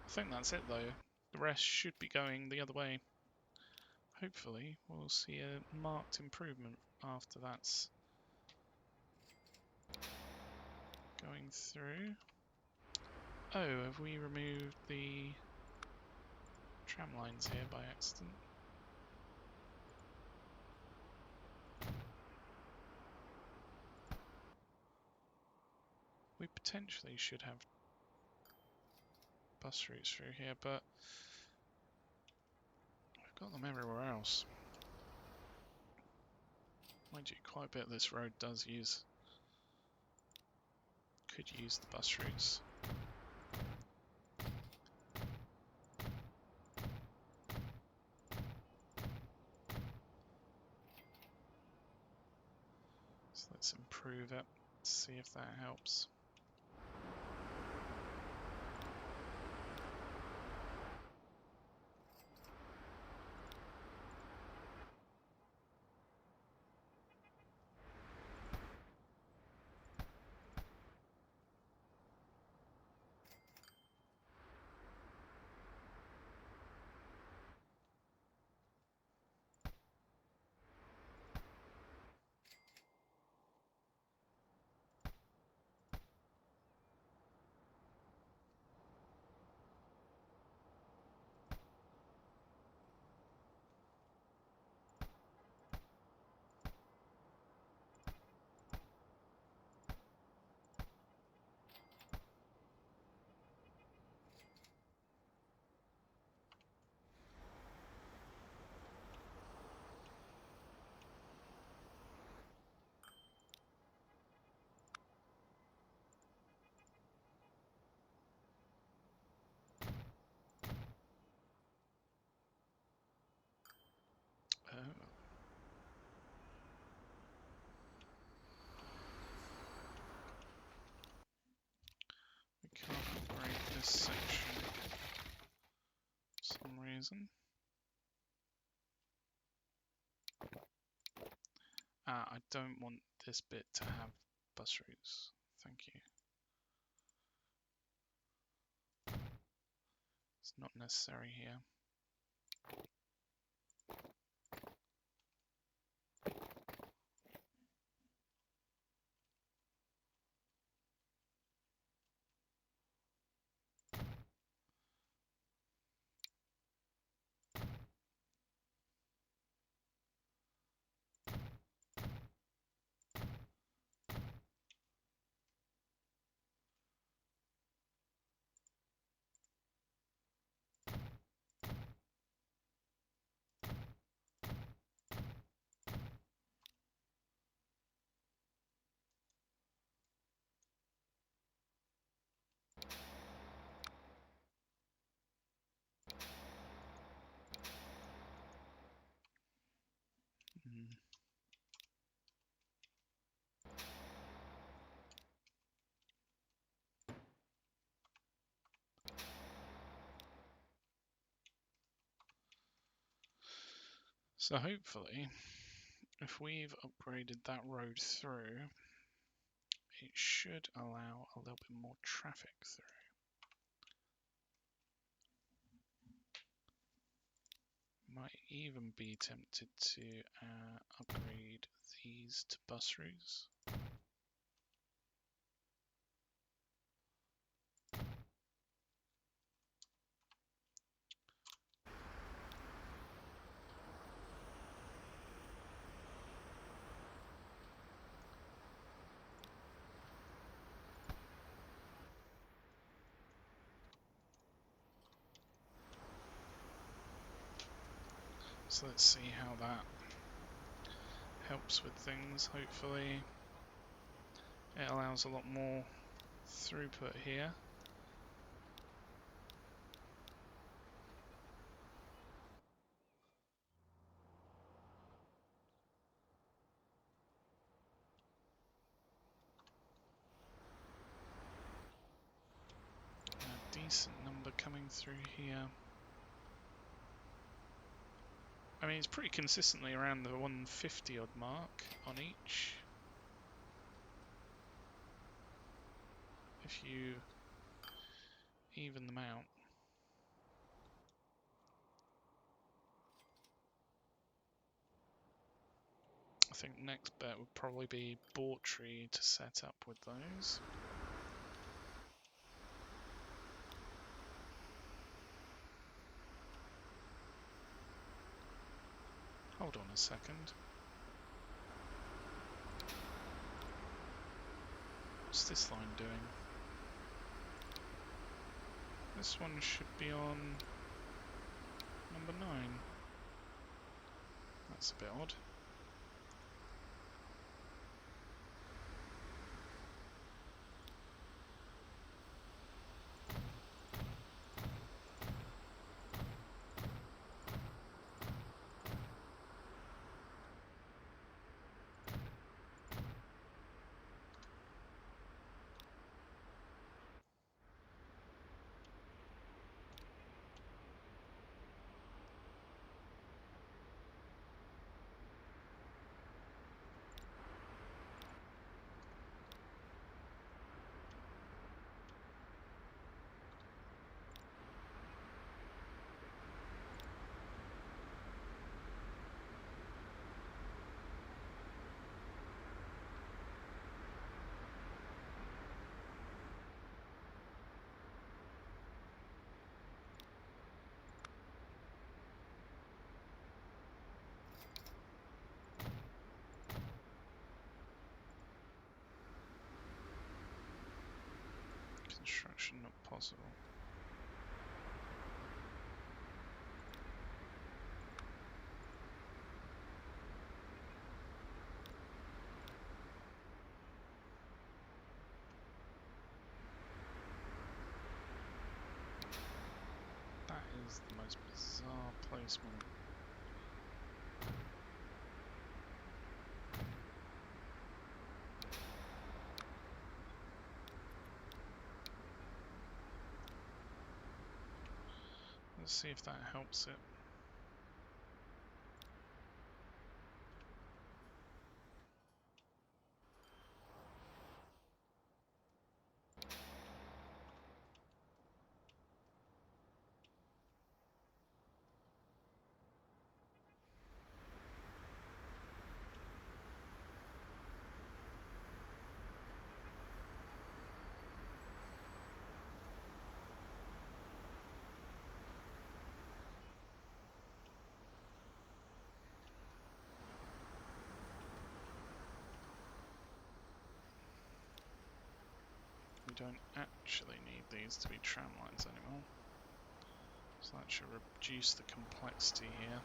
I think that's it though. The rest should be going the other way. Hopefully, we'll see a marked improvement after that's going through. Oh, have we removed the tram lines here by accident? We potentially should have bus routes through here, but we've got them everywhere else. Mind you, quite a bit of this road does use, could use the bus routes. So let's improve it, see if that helps. Oh. We can't upgrade this section for some reason. I don't want this bit to have bus routes. Thank you. It's not necessary here. So hopefully, if we've upgraded that road through, it should allow a little bit more traffic through. Might even be tempted to upgrade these to bus routes. So let's see how that helps with things. Hopefully it allows a lot more throughput here. A decent number coming through here. I mean, it's pretty consistently around the 150 odd mark on each. If you even them out. I think next bet would probably be Bawtry to set up with those. Hold on a second. What's this line doing? This one should be on number 9. That's a bit odd. Construction not possible. That is the most bizarre placement. Let's see if that helps it. We don't actually need these to be tram lines anymore, so that should reduce the complexity here.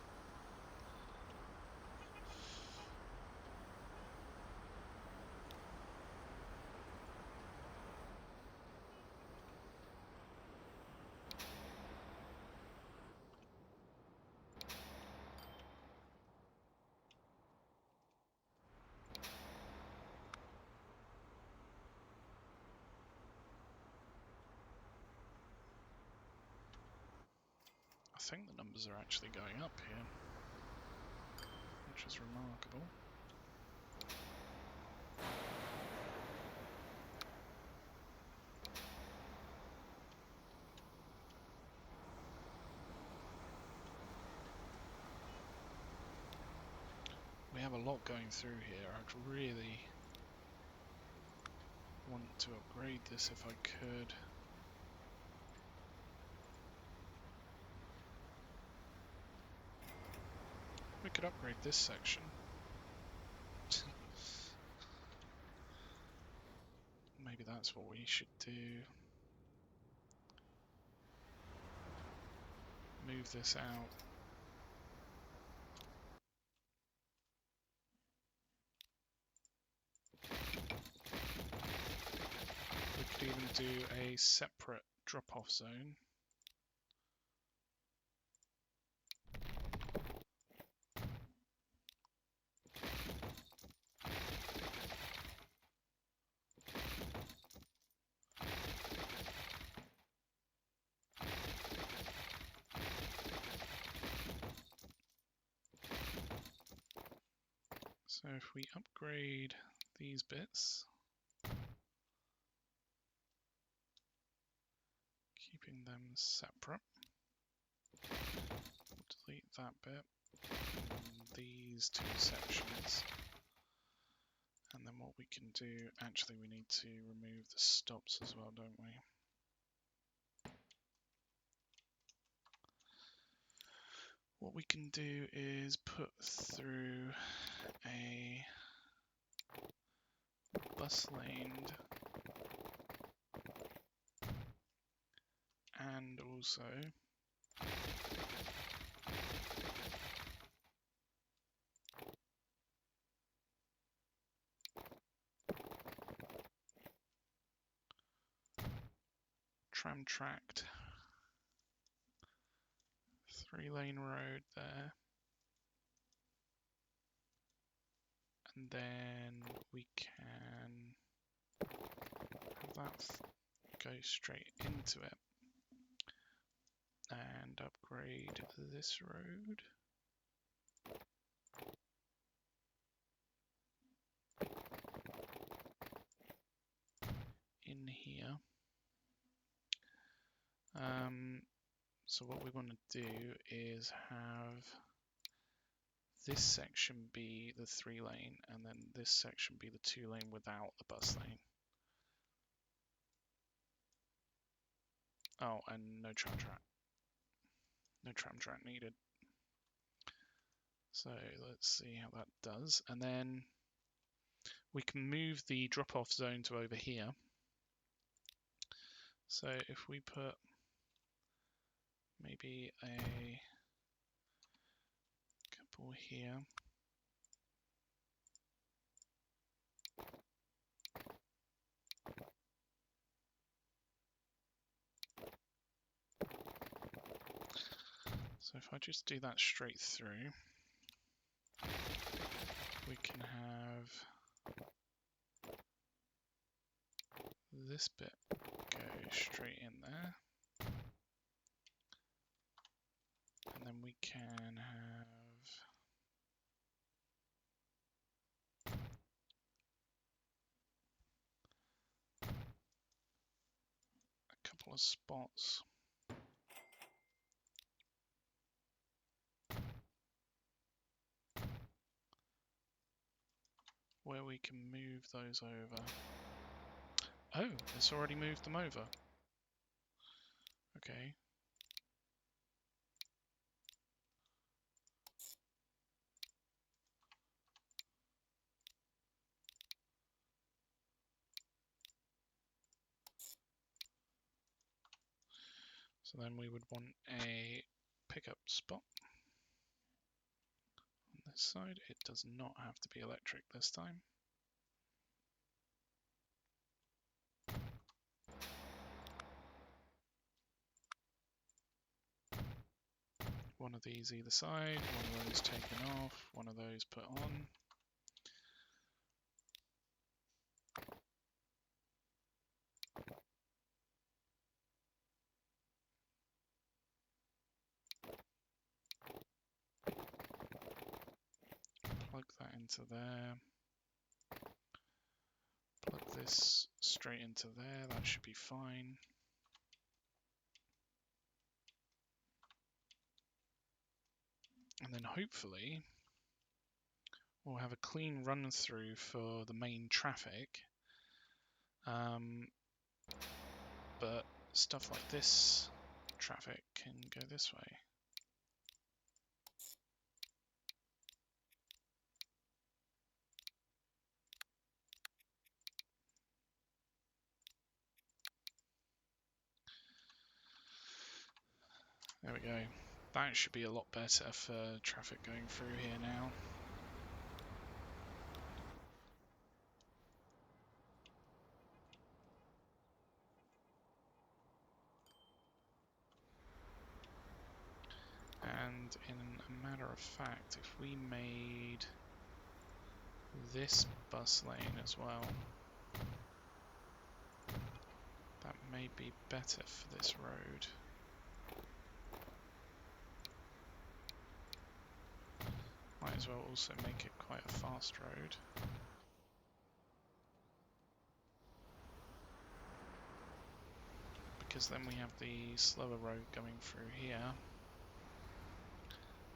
I think the numbers are actually going up here, which is remarkable. We have a lot going through here. I'd really want to upgrade this if I could. We could upgrade this section. Maybe that's what we should do. Move this out. We could even do a separate drop-off zone. So if we upgrade these bits, keeping them separate, we'll delete that bit, and these two sections, and then what we can do, actually we need to remove the stops as well, don't we? What we can do is put through a bus lane and also tram tracked 3-lane road there, and then we can have that go straight into it and upgrade this road. In here. So what we want to do is have this section be the 3-lane and then this section be the 2-lane without the bus lane. Oh, and no tram track. No tram track needed. So let's see how that does. And then we can move the drop-off zone to over here. So if we put maybe a couple here. So if I just do that straight through, we can have this bit go straight in there. And then we can have a couple of spots where we can move those over. Oh, it's already moved them over. Okay. So then we would want a pickup spot on this side. It does not have to be electric this time. One of these either side, one of those taken off, one of those put on. Plug that into there. Plug this straight into there, that should be fine. And then hopefully we'll have a clean run through for the main traffic. But stuff like this traffic can go this way. There we go. That should be a lot better for traffic going through here now. And in a matter of fact, if we made this bus lane as well, that may be better for this road. Might as well also make it quite a fast road. Because then we have the slower road going through here.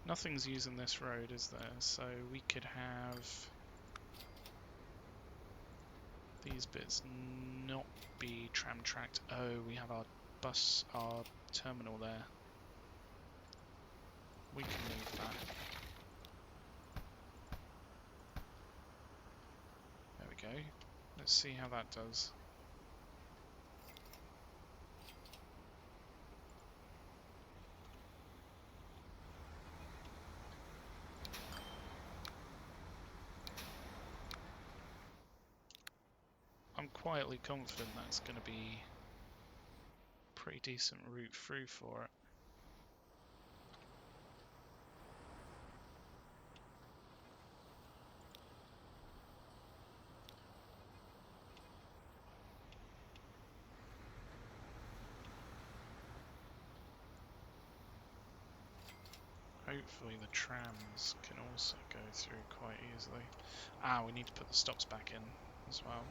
Nothing's using this road, is there? So we could have these bits not be tram tracked. Oh, we have our bus, our terminal there. We can move that. There we go. Let's see how that does. I'm quietly confident that's going to be a pretty decent route through for it. Hopefully the trams can also go through quite easily. Ah, we need to put the stops back in as well.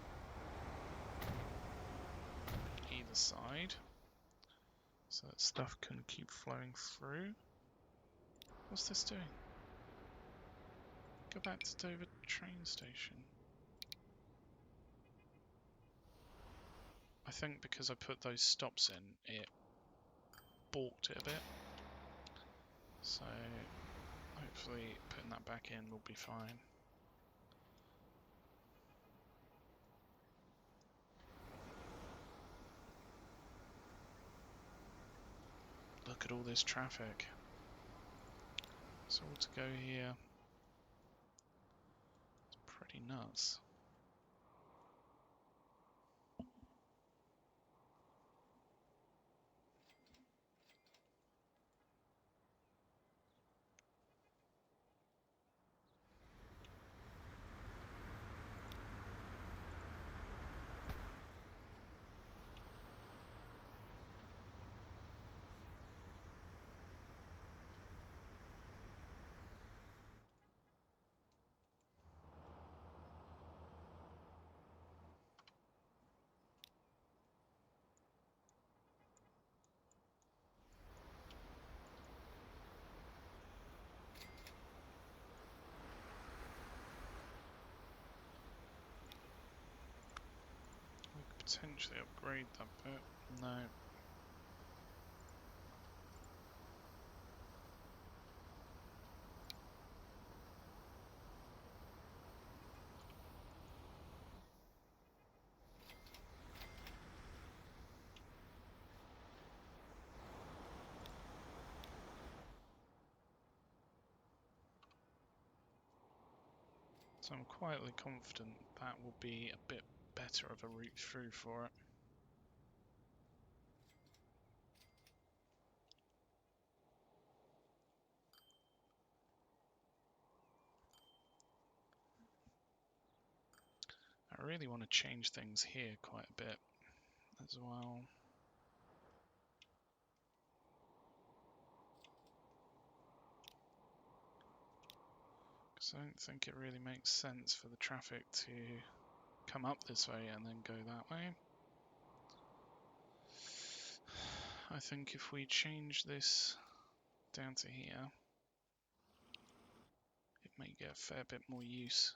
Either side. So that stuff can keep flowing through. What's this doing? Go back to Dover train station. I think because I put those stops in, it balked it a bit. So hopefully putting that back in will be fine. look at all this traffic. So all to go here. It's pretty nuts. Potentially upgrade that bit. No. So I'm quietly confident that will be a bit better of a route through for it. I really want to change things here quite a bit as well. Because I don't think it really makes sense for the traffic to come up this way and then go that way. I think if we change this down to here, it may get a fair bit more use.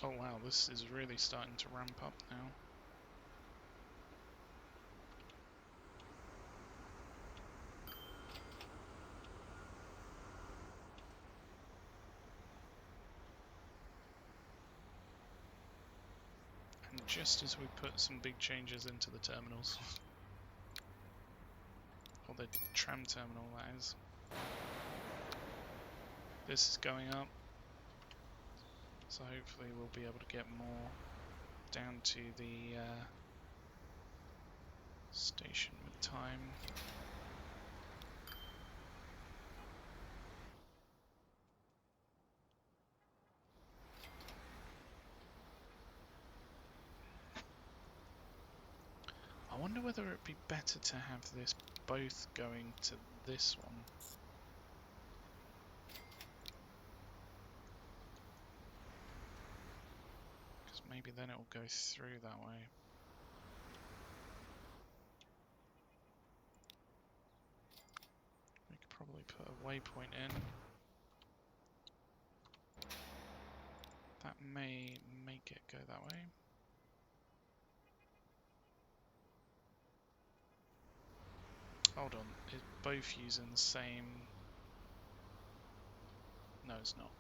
Oh wow, this is really starting to ramp up now. And just as we put some big changes into the terminals, or the tram terminal that is, this is going up. So hopefully we'll be able to get more down to the station with time. I wonder whether it'd be better to have this both going to this one. Because maybe then it will go through that way. We could probably put a waypoint in. That may make it go that way. Hold on, it's both using the same... No, it's not.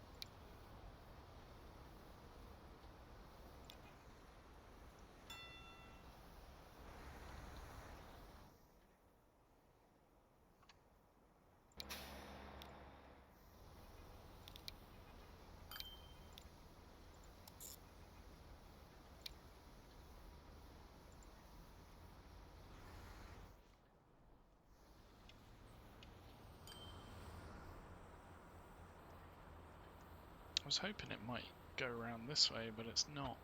I was hoping it might go around this way, but it's not,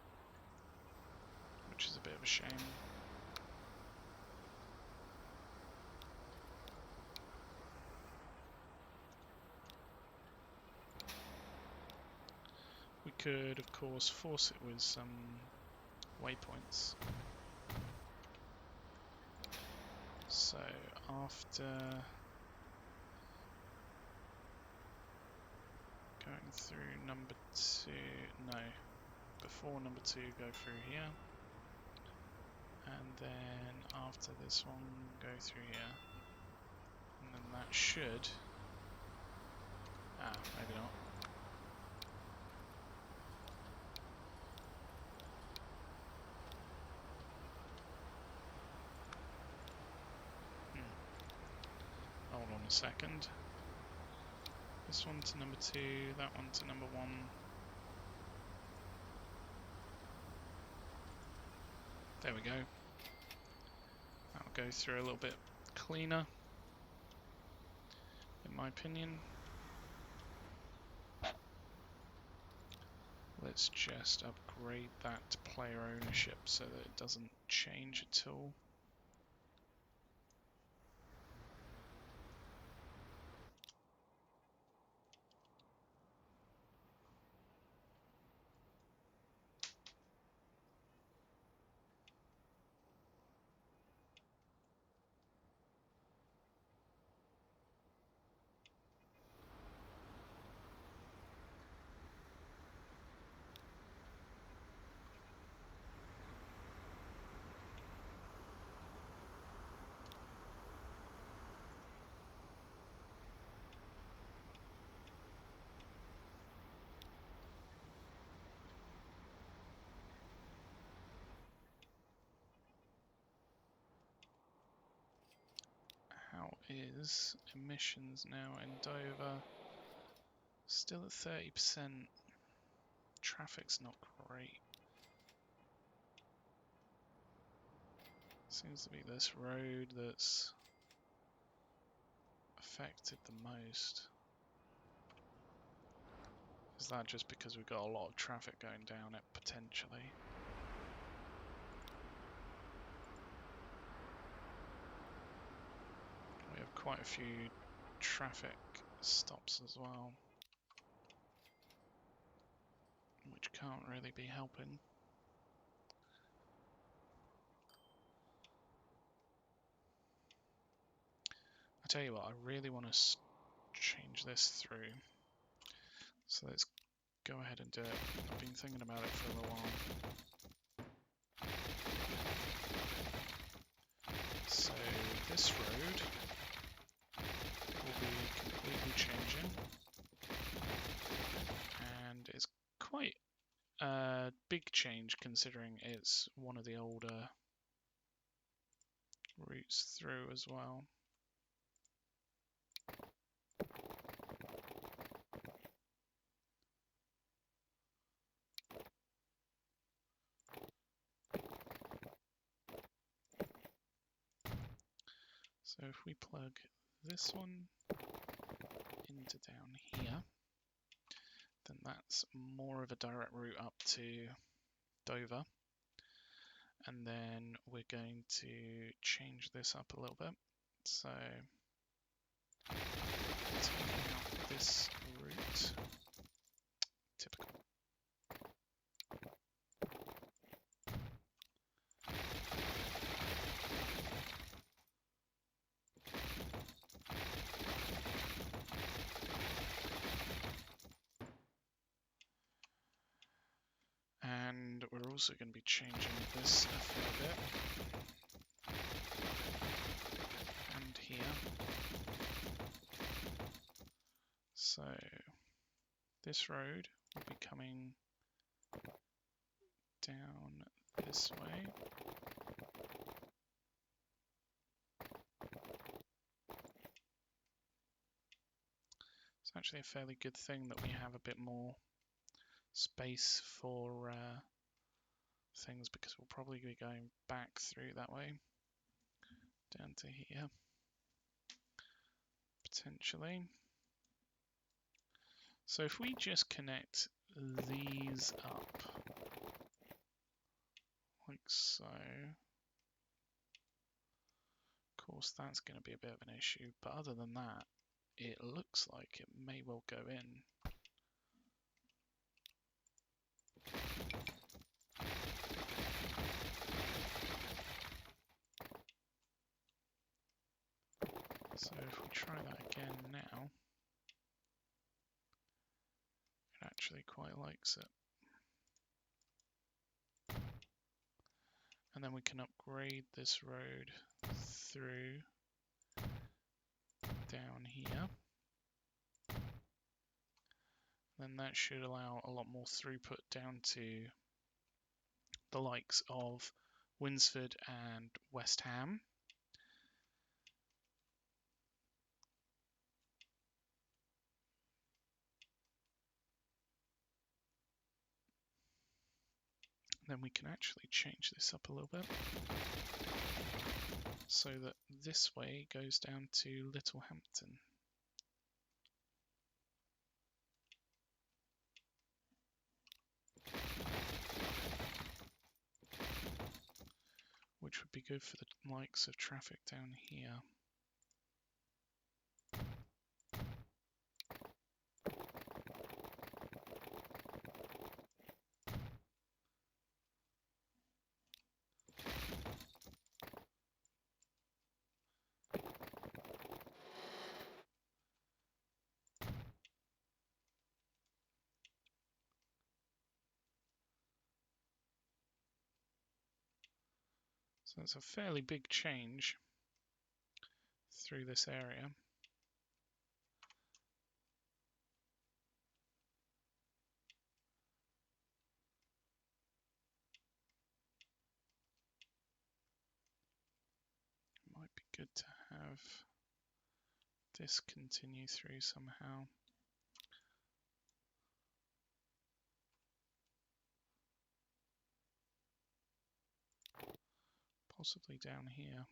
which is a bit of a shame. We could, of course, force it with some waypoints. So after going through number 2, no. before number 2 go through here, and then after this one go through here, and then that should, maybe not. Hold on a second. This one to number 2, that one to number 1. There we go. That'll go through a little bit cleaner, in my opinion. Let's just upgrade that to player ownership so that it doesn't change at all. How is emissions now in Dover? Still at 30%. Traffic's not great. Seems to be this road that's affected the most. Is that just because we've got a lot of traffic going down it potentially? We have quite a few traffic stops as well, which can't really be helping. I tell you what, I really want to change this through. So let's go ahead and do it. I've been thinking about it for a little while. So this road will be completely changing, and it's quite a big change considering it's one of the older routes through as well. So if we plug this one into down here, then that's more of a direct route up to Dover. And then we're going to change this up a little bit. So taking out this route, typical. And we're also going to be changing this a fair bit. And here. So this road will be coming down this way. It's actually a fairly good thing that we have a bit more space for things, because we'll probably be going back through that way down to here potentially. So if we just connect these up like so, of course that's going to be a bit of an issue, but other than that it looks like it may well go in. So if we try that again now, it actually quite likes it. and then we can upgrade this road through down here. Then that should allow a lot more throughput down to the likes of Winsford and West Ham. Then we can actually change this up a little bit so that this way goes down to Littlehampton. Which would be good for the likes of traffic down here. So it's a fairly big change through this area. Might be good to have this continue through somehow. Possibly down here.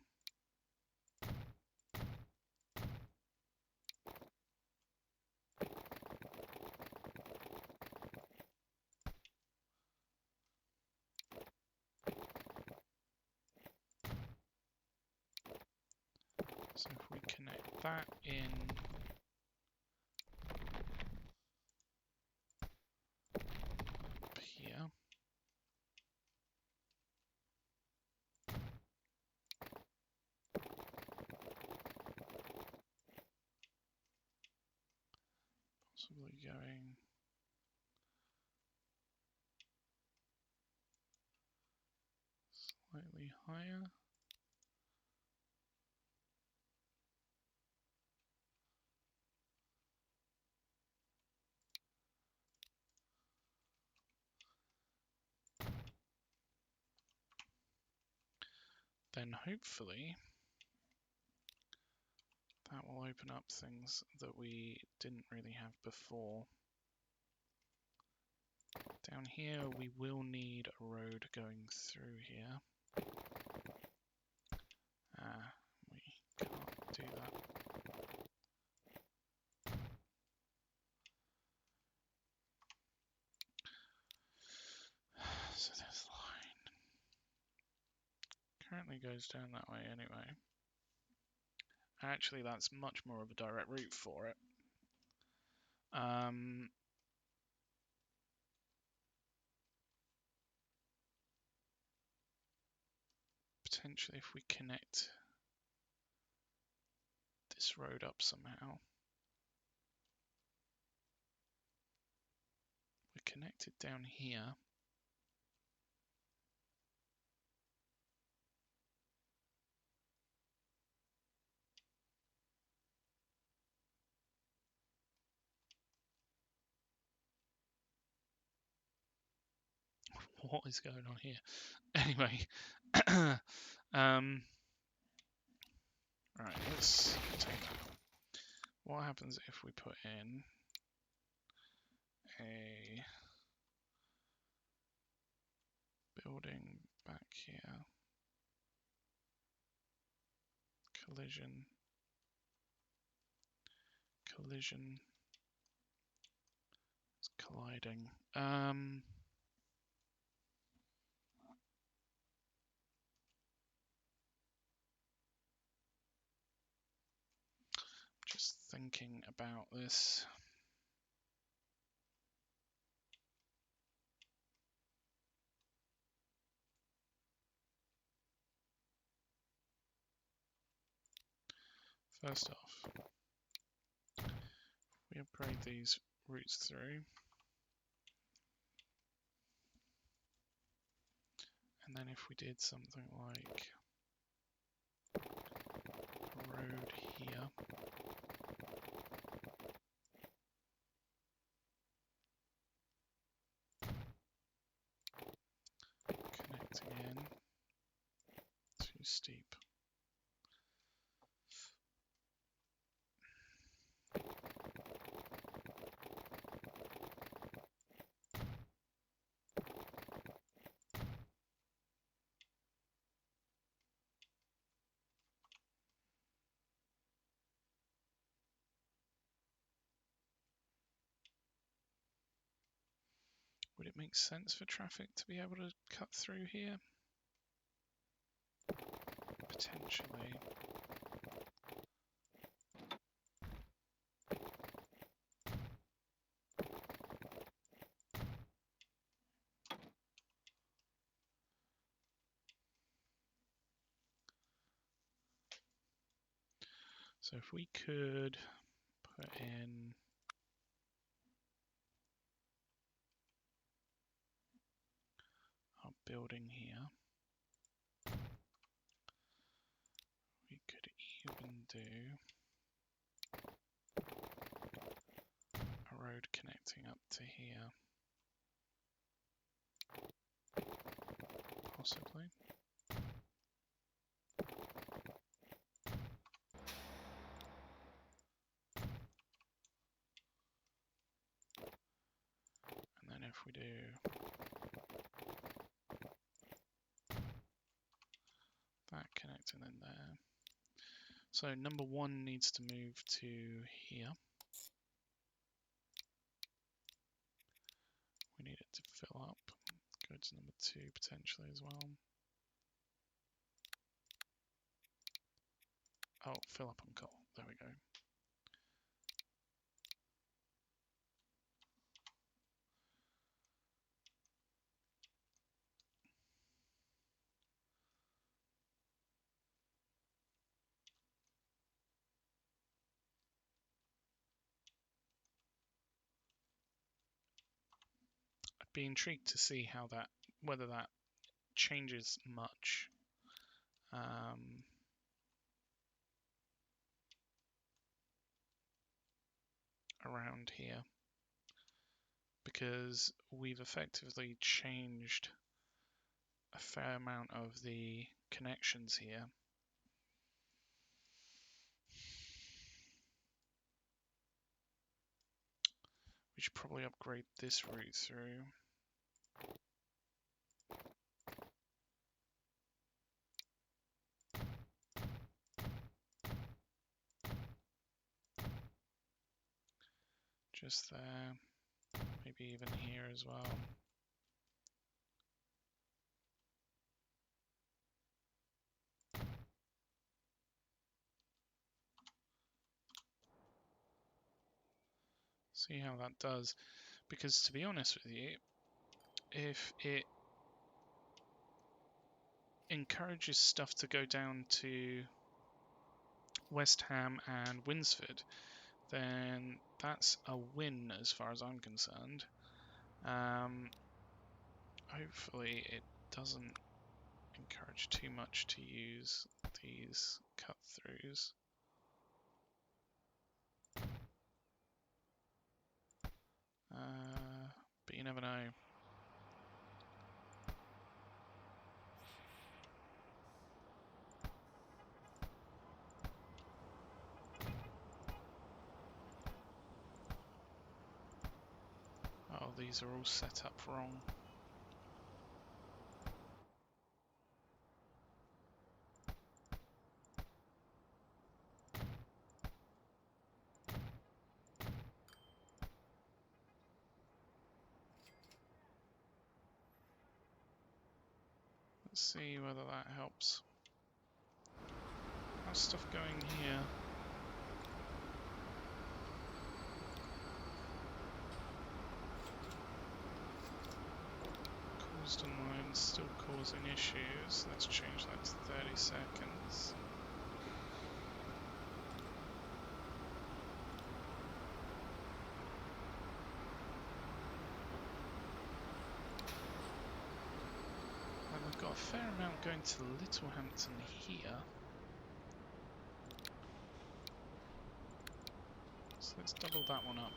So if we connect that in up here, possibly going slightly higher. Then hopefully that will open up things that we didn't really have before. Down here we will need a road going through here. We can't do that. So this line currently goes down that way anyway. Actually, that's much more of a direct route for it. Potentially if we connect this road up somehow. We're connected down here. What is going on here? Anyway, right, let's take that. What happens if we put in a building back here? Collision. It's colliding. Just thinking about this. First off, we upgrade these routes through, And then if we did something like a road here, connecting in, too steep. Would it make sense for traffic to be able to cut through here? Potentially. So if we could put in our building here, we could even do a road connecting up to here, possibly. And then if we do that connecting in there. So number 1 needs to move to here. We need it to fill up. Go to number 2 potentially as well. Oh, fill up on coal. There we go. I'd be intrigued to see how that, whether that changes much. Around here, because we've effectively changed a fair amount of the connections here. We should probably upgrade this route through. Just there, maybe even here as well. See how that does, because to be honest with you, if it encourages stuff to go down to West Ham and Winsford, then that's a win as far as I'm concerned. Hopefully it doesn't encourage too much to use these cut-throughs. But you never know. Oh, these are all set up wrong. Let's see whether that helps. How's stuff going here? Caused online, still causing issues. Let's change that to 30 seconds. And we've got a we're going to Littlehampton here. So let's double that one up.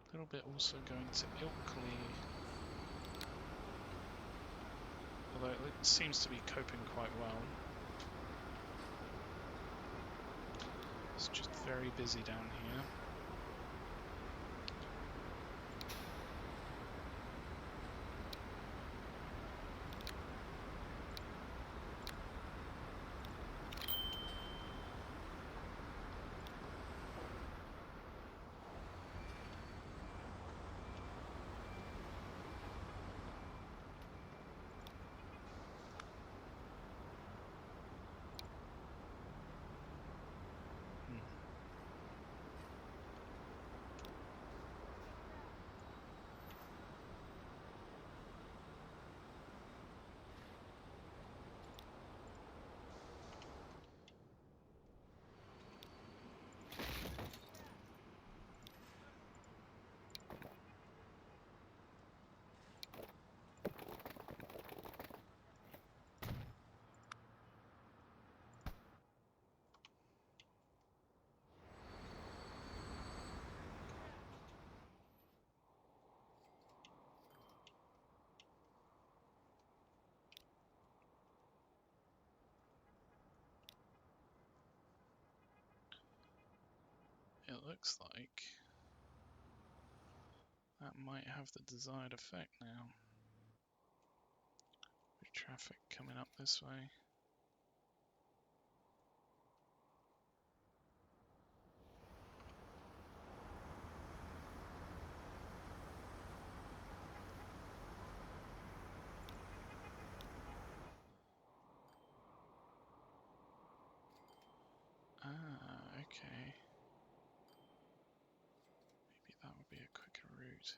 A little bit also going to Ilkley, although it seems to be coping quite well. It's just very busy down here. It looks like that might have the desired effect now. With traffic coming up this way. Ah, okay. Maybe that would be a quicker route.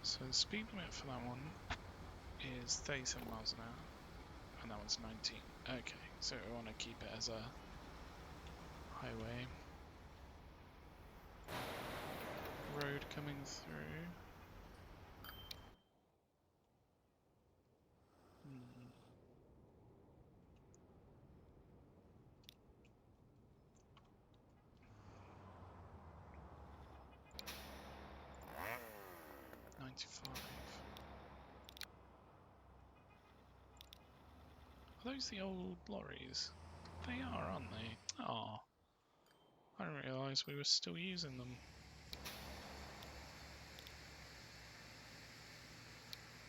So the speed limit for that one is 37 miles an hour, and that one's 19. Okay, so we want to keep it as a highway. Road coming through. 95. Are those the old lorries? They are, aren't they? Oh, I didn't realise we were still using them.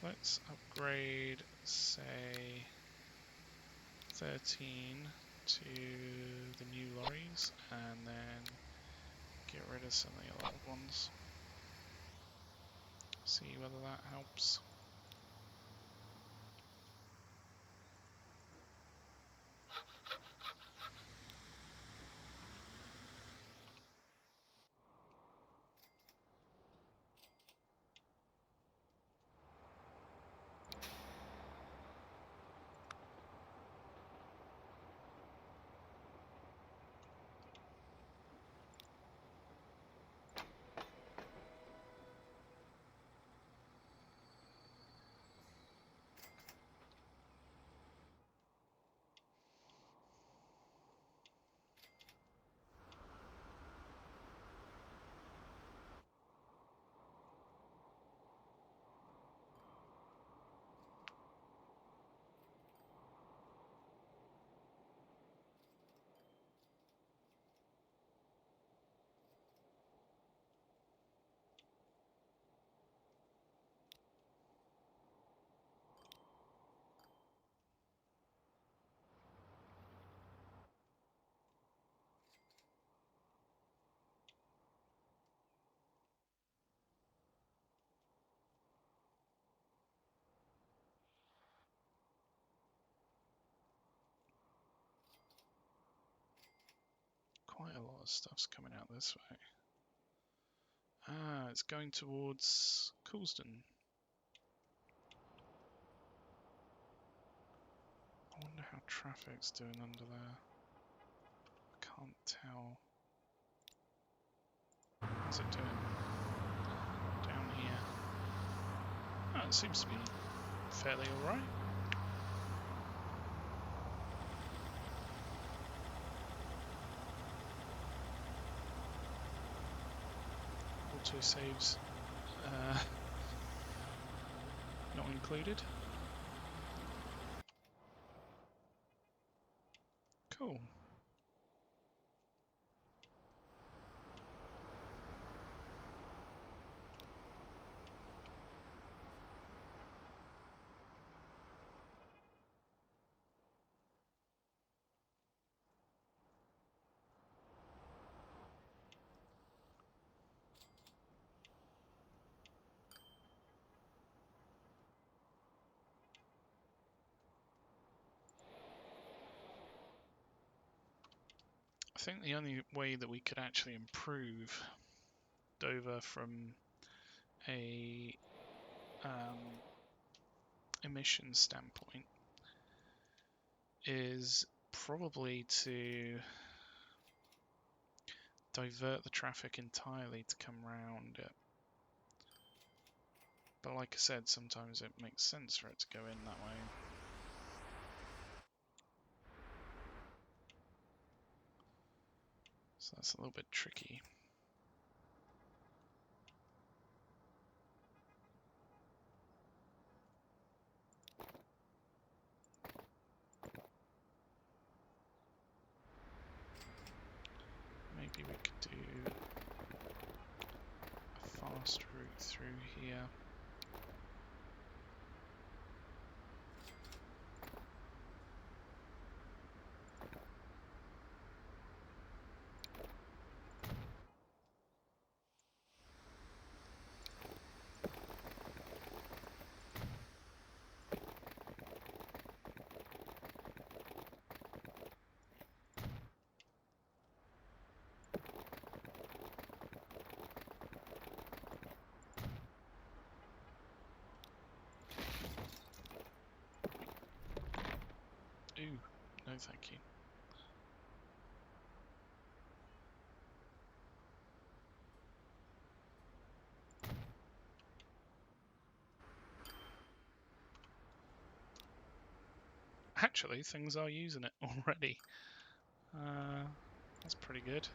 Let's upgrade, say, 13 to the new lorries, and then get rid of some of the old ones. See whether that helps. lot of stuff's coming out this way. Ah, it's going towards Coulsdon. I wonder how traffic's doing under there. I can't tell. How's it doing? Down here. Oh, it seems to be fairly alright. Auto saves not included. Cool. I think the only way that we could actually improve Dover from a emission standpoint is probably to divert the traffic entirely to come round it. But like I said, sometimes it makes sense for it to go in that way. So that's a little bit tricky. Maybe we could do a fast route through here. Ooh, no thank you. Actually, things are using it already. That's pretty good.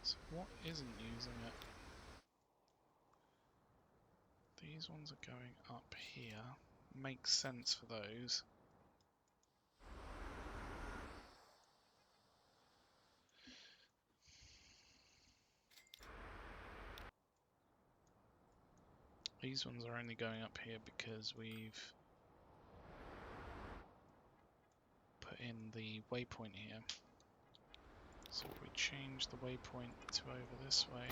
So what isn't using it? These ones are going up here. Makes sense for those. These ones are only going up here because we've put in the waypoint here. So if we change the waypoint to over this way,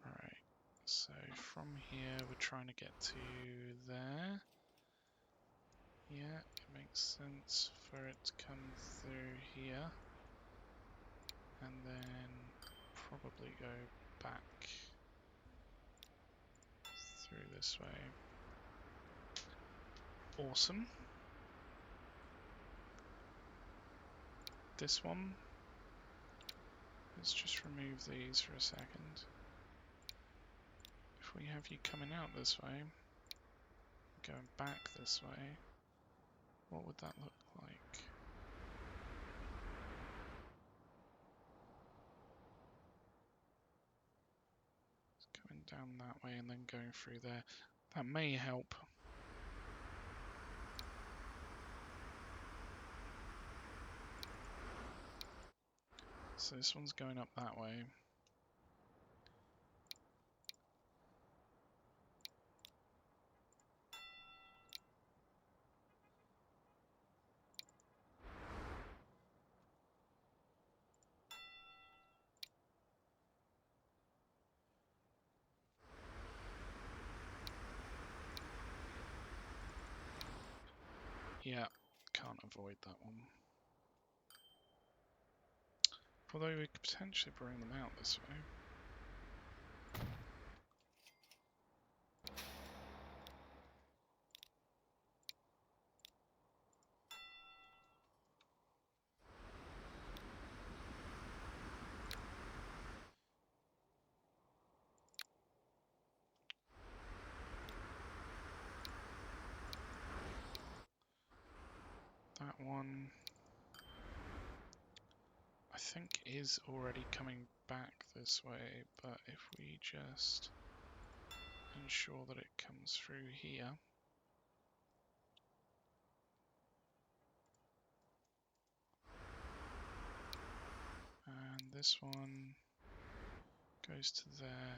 alright, so from here we're trying to get to there. Yeah, it makes sense for it to come through here and then probably go back through this way. Awesome. This one, let's just remove these for a second. If we have you coming out this way, going back this way, what would that look like? Going down that way and then going through there. That may help. So this one's going up that way. Yeah, can't avoid that one. Although we could potentially bring them out this way. That one, I think, is already coming back this way, but if we just ensure that it comes through here. And this one goes to there.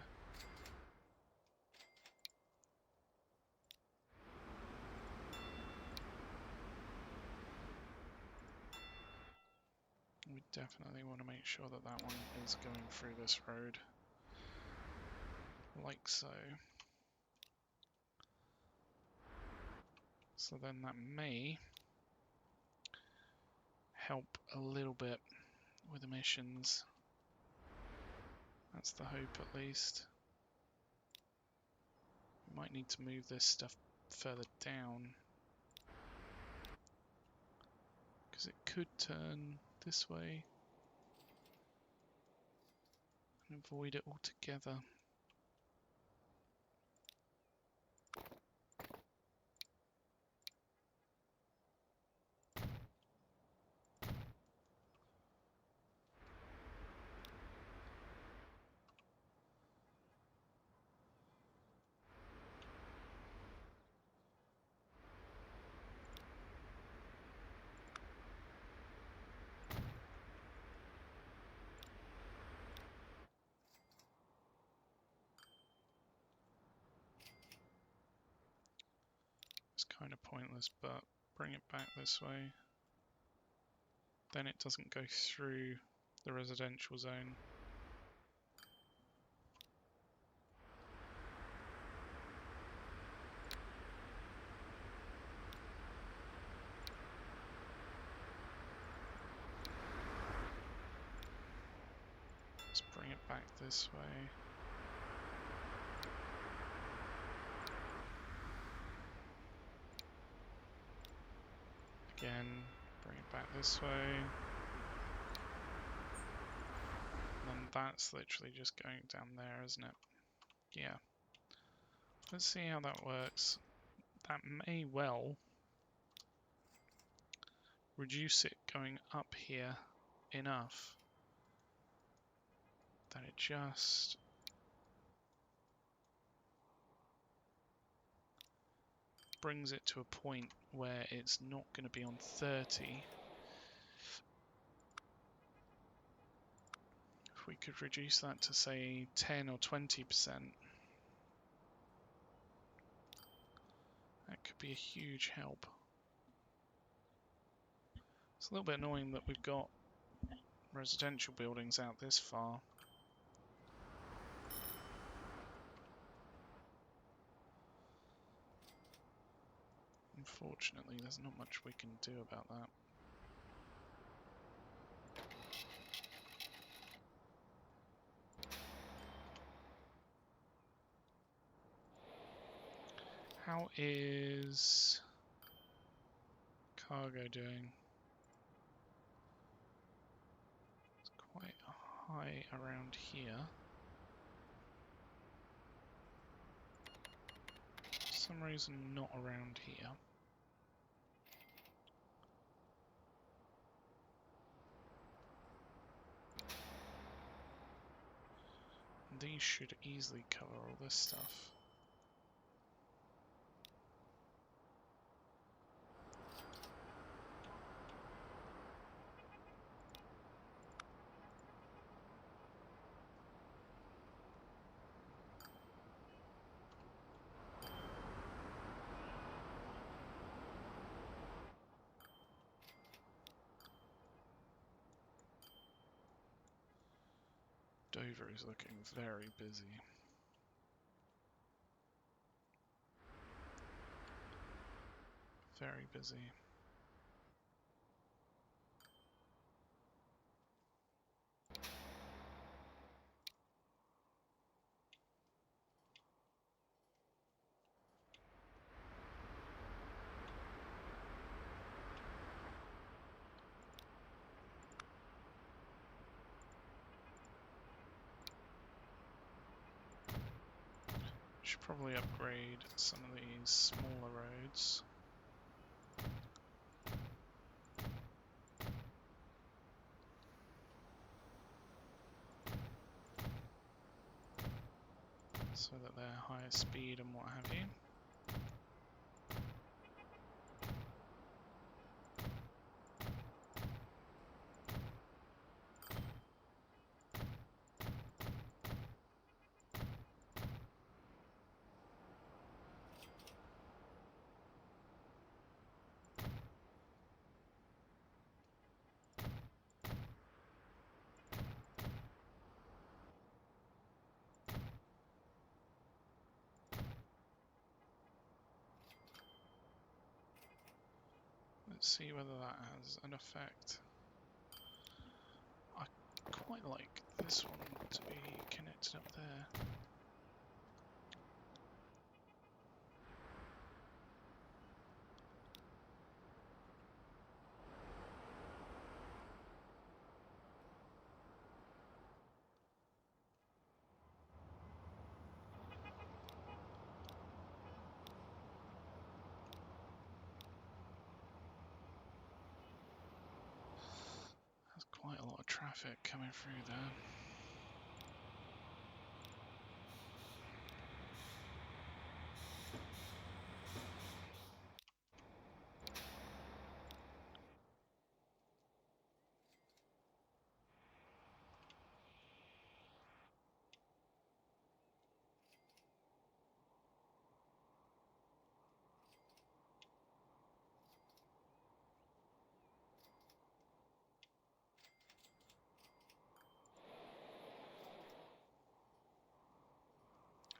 We definitely want to make sure that that one is going through this road, like so. So then that may help a little bit with emissions. That's the hope, at least. We might need to move this stuff further down, because it could turn this way and avoid it altogether. It's kind of pointless, but bring it back this way. Then it doesn't go through the residential zone. Let's bring it back this way. Again, bring it back this way. And that's literally just going down there, isn't it? Yeah. Let's see how that works. That may well reduce it going up here enough that it just brings it to a point where it's not going to be on 30. If we could reduce that to, say, 10 or 20%, that could be a huge help. It's a little bit annoying that we've got residential buildings out this far. Unfortunately, there's not much we can do about that. How is cargo doing? It's quite high around here. For some reason, not around here. These should easily cover all this stuff. Dover is looking very busy. Very busy. Should probably upgrade some of these smaller roads. So that they're higher speed and what have you. Let's see whether that has an effect. I quite like this one to be connected up there. There's quite a lot of traffic coming through there.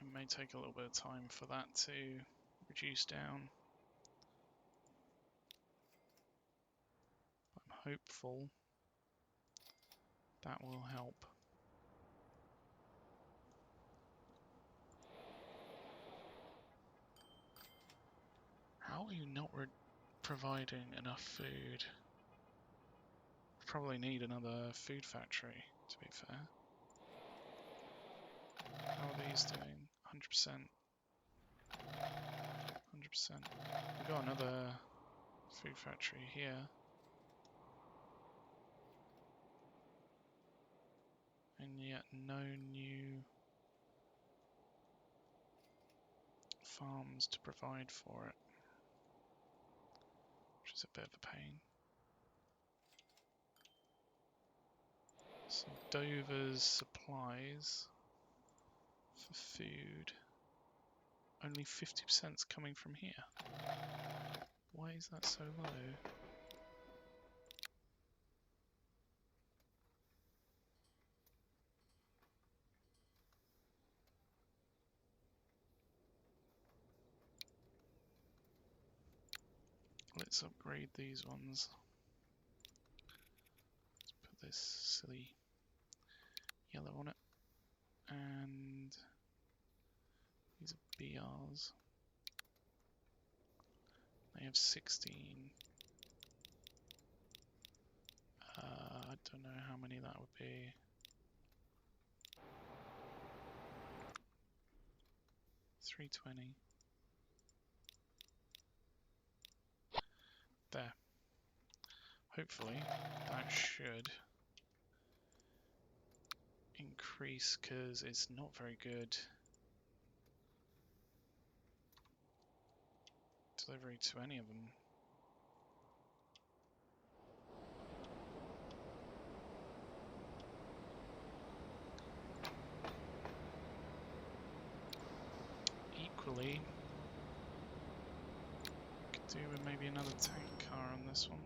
It may take a little bit of time for that to reduce down. I'm hopeful that will help. How are you not providing enough food? Probably need another food factory, to be fair. How are these doing? 100%. 100%. We've got another food factory here. And yet no new farms to provide for it. Which is a bit of a pain. So Dover's supplies for food. Only 50% is coming from here. Why is that so low? Let's upgrade these ones. Let's put this silly yellow on it. And these are BRs. They have 16. I don't know how many that would be. $320. There. Hopefully that should increase because it's not very good delivery to any of them. Equally, could do with maybe another tank car on this one.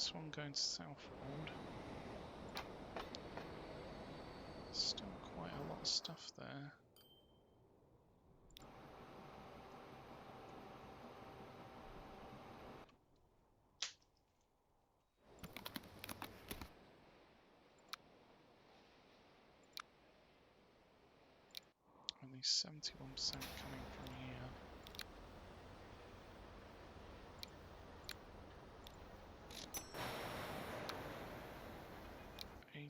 this one going to southward. Still quite a lot of stuff there. Only 71% coming from here.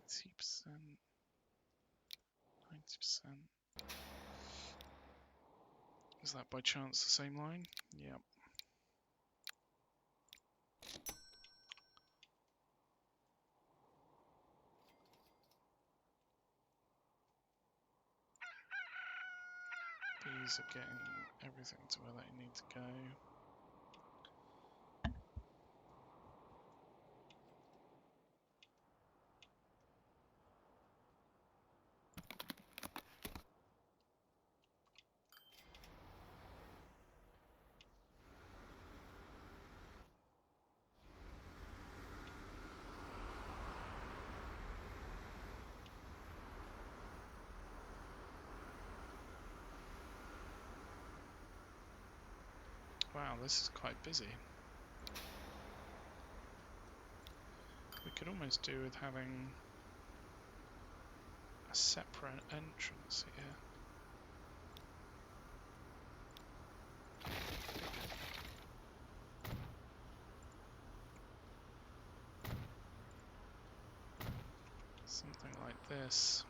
%, 90%. Is that by chance the same line? Yep. These are getting everything to where they need to go. Wow, this is quite busy. We could almost do with having a separate entrance here. Something like this.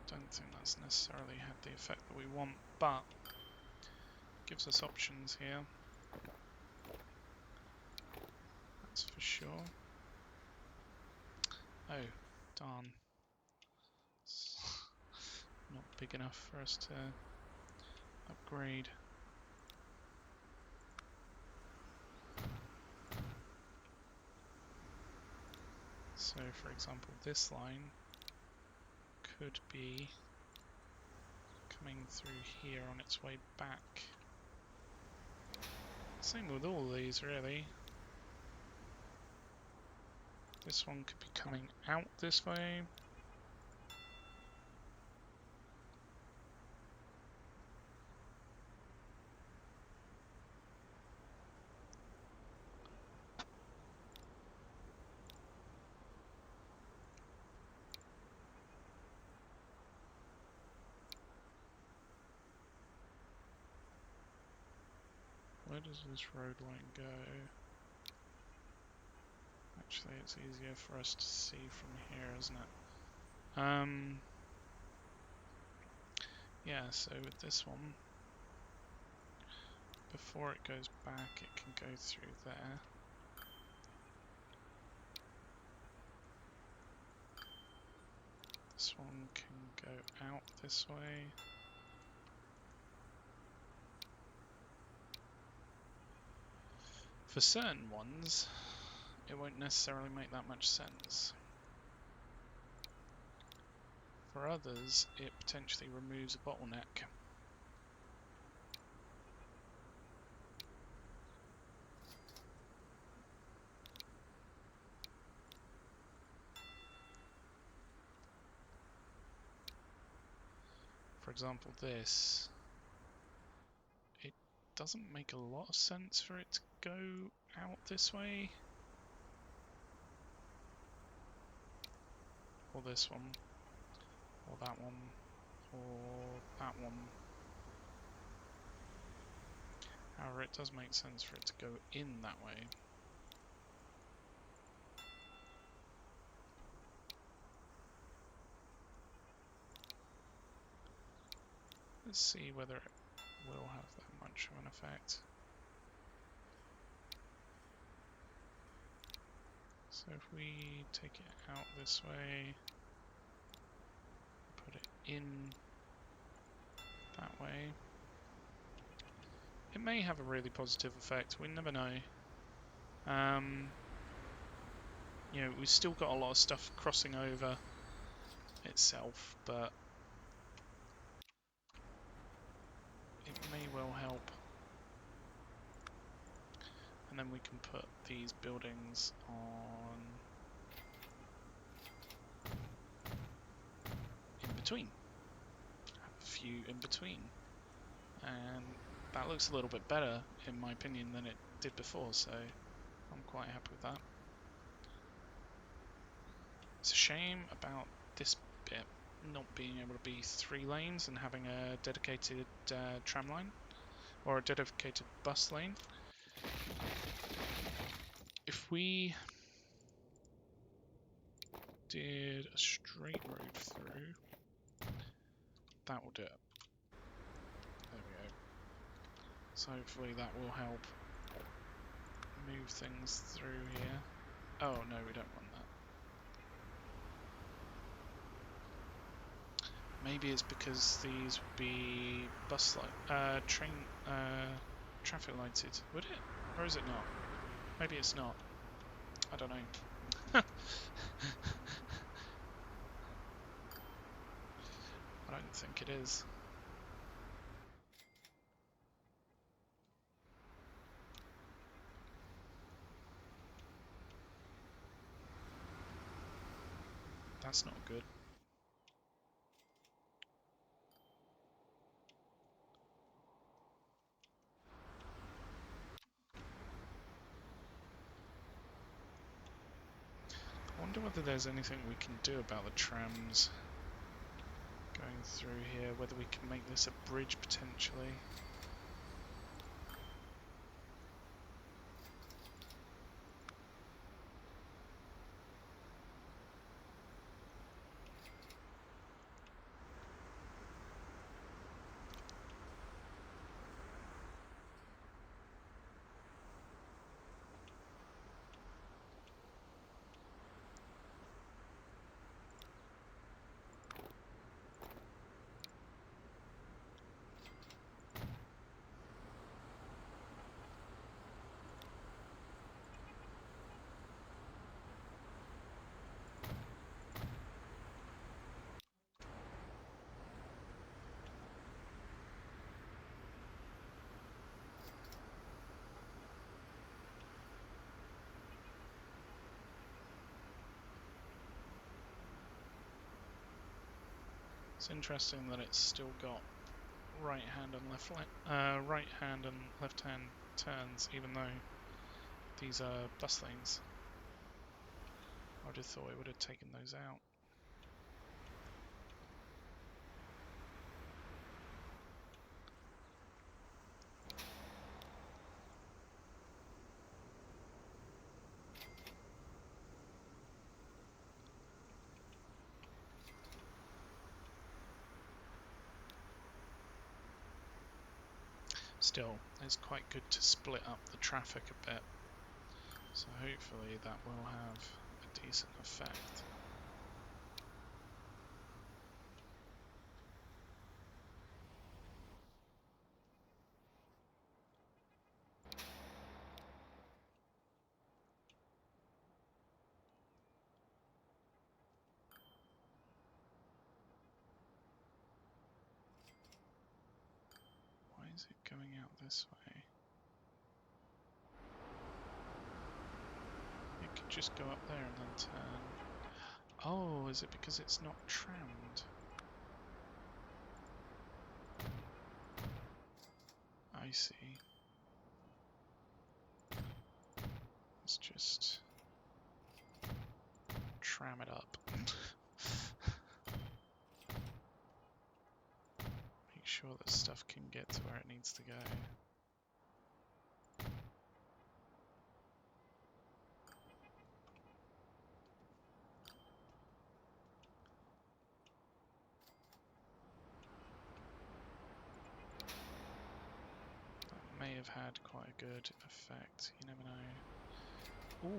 I don't think that's necessarily had the effect that we want, but gives us options here. That's for sure. Oh, darn. It's not big enough for us to upgrade. So, for example, this line could be coming through here on its way back. Same with all these, really. This one could be coming out this way. Where does this road line go? Actually, it's easier for us to see from here, isn't it? Yeah, so with this one, before it goes back, it can go through there. This one can go out this way. For certain ones, it won't necessarily make that much sense. For others, it potentially removes a bottleneck. For example, this, it doesn't make a lot of sense for it to go out this way. Or this one, or that one, or that one. However, it does make sense for it to go in that way. Let's see whether it will have that much of an effect. So if we take it out this way, put it in that way, it may have a really positive effect. We never know. You know, we've still got a lot of stuff crossing over itself, but it may well help. And then we can put these buildings on in between. Have a few in between. And that looks a little bit better, in my opinion, than it did before, so I'm quite happy with that. It's a shame about this bit not being able to be 3 lanes and having a dedicated tram line, or a dedicated bus lane. If we did a straight road through, that will do it. There we go. So hopefully that will help move things through here. Oh no, we don't want that. Maybe it's because these would be train, traffic lighted. Would it? Or is it not? Maybe it's not. I don't know. I don't think it is. That's not good. I wonder whether there's anything we can do about the trams going through here, whether we can make this a bridge potentially. It's interesting that it's still got right hand and left hand turns, even though these are bus lanes. I would have thought it would have taken those out. Still, it's quite good to split up the traffic a bit, so hopefully that will have a decent effect. Why is it going out this way? It could just go up there and then turn. Oh, is it because it's not trammed? I see. Let's just tram it up. Make sure that stuff can get to where it needs to go. May have had quite a good effect, you never know. Ooh,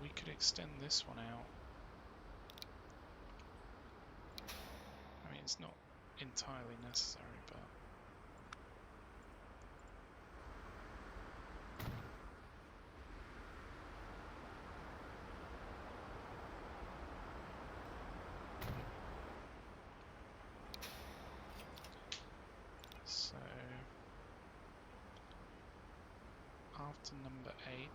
we could extend this one out. I mean, it's not entirely necessary, but... So... after number 8,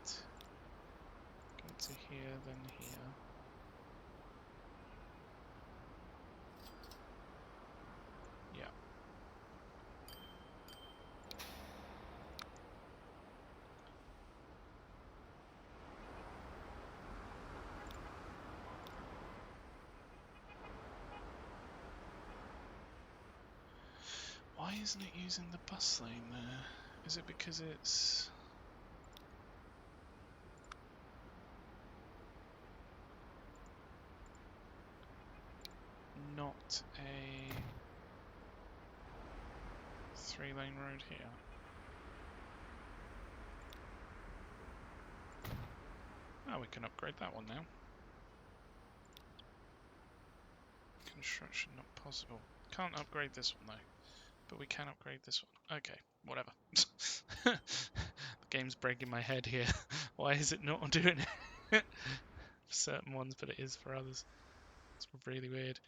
go to here, then here. Yeah. Why isn't it using the bus lane there? Is it because it's... not a 3-lane road here? Oh, we can upgrade that one now. Construction not possible. Can't upgrade this one though, but we can upgrade this one. Okay, whatever. The game's breaking my head here. Why is it not doing it? For certain ones, but it is for others. It's really weird.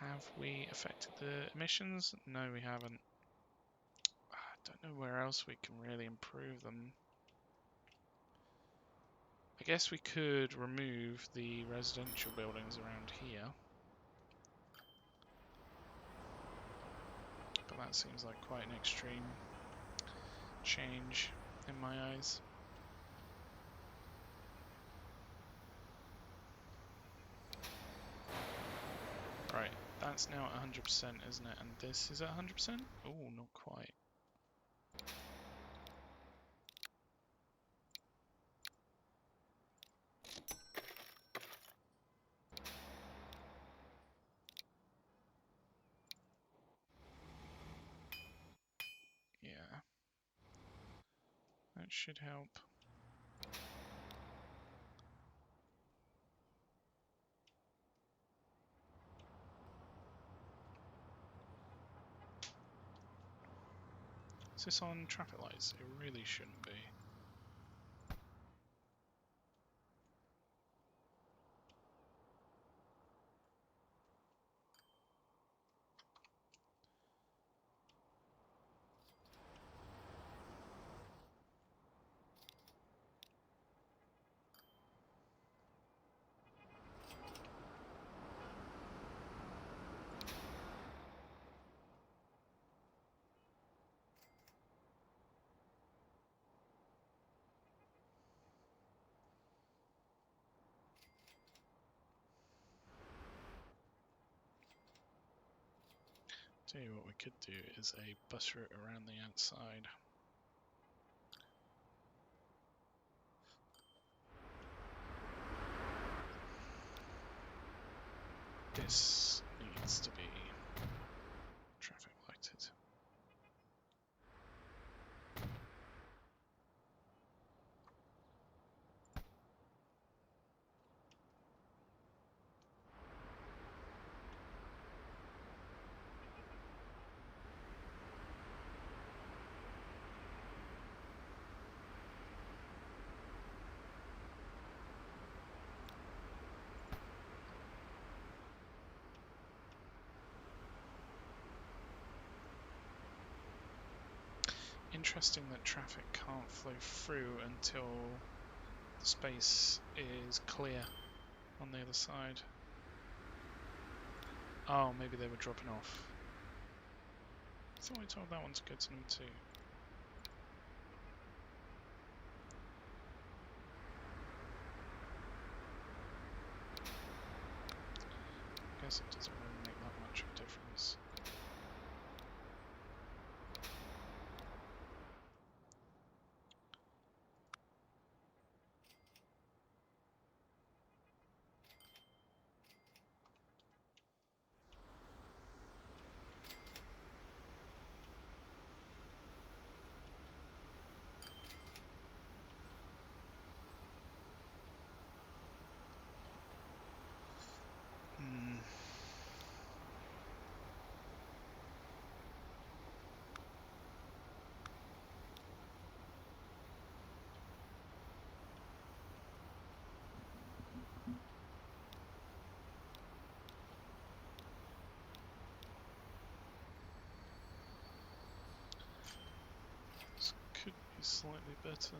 Have we affected the emissions? No, we haven't. I don't know where else we can really improve them. I guess we could remove the residential buildings around here. But that seems like quite an extreme change in my eyes. Right, that's now at 100%, isn't it? And this is at 100%? Oh, not quite. Yeah. That should help. Is this on traffic lights? It really shouldn't be. Tell you what we could do is a bus route around the outside. This needs to be traffic lighted. Interesting that traffic can't flow through until the space is clear on the other side. Oh, maybe they were dropping off. I thought we told that one to go to number 2. I guess it doesn't really make that much of a difference. be slightly better.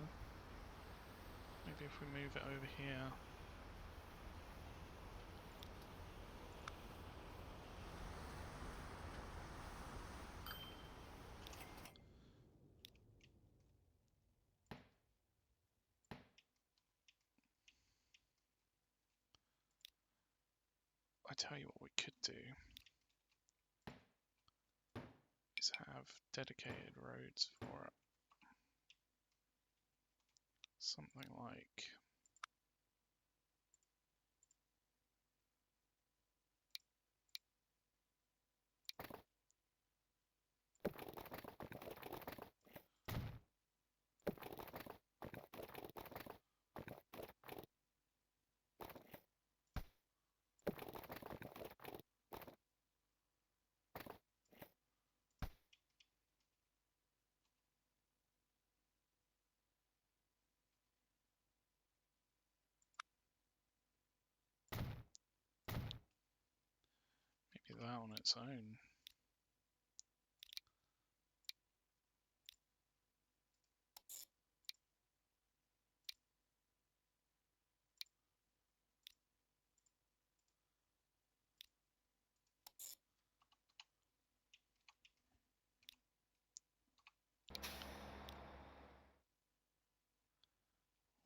Maybe if we move it over here. I tell you what we could do is have dedicated roads for it. Something like maybe that on its own.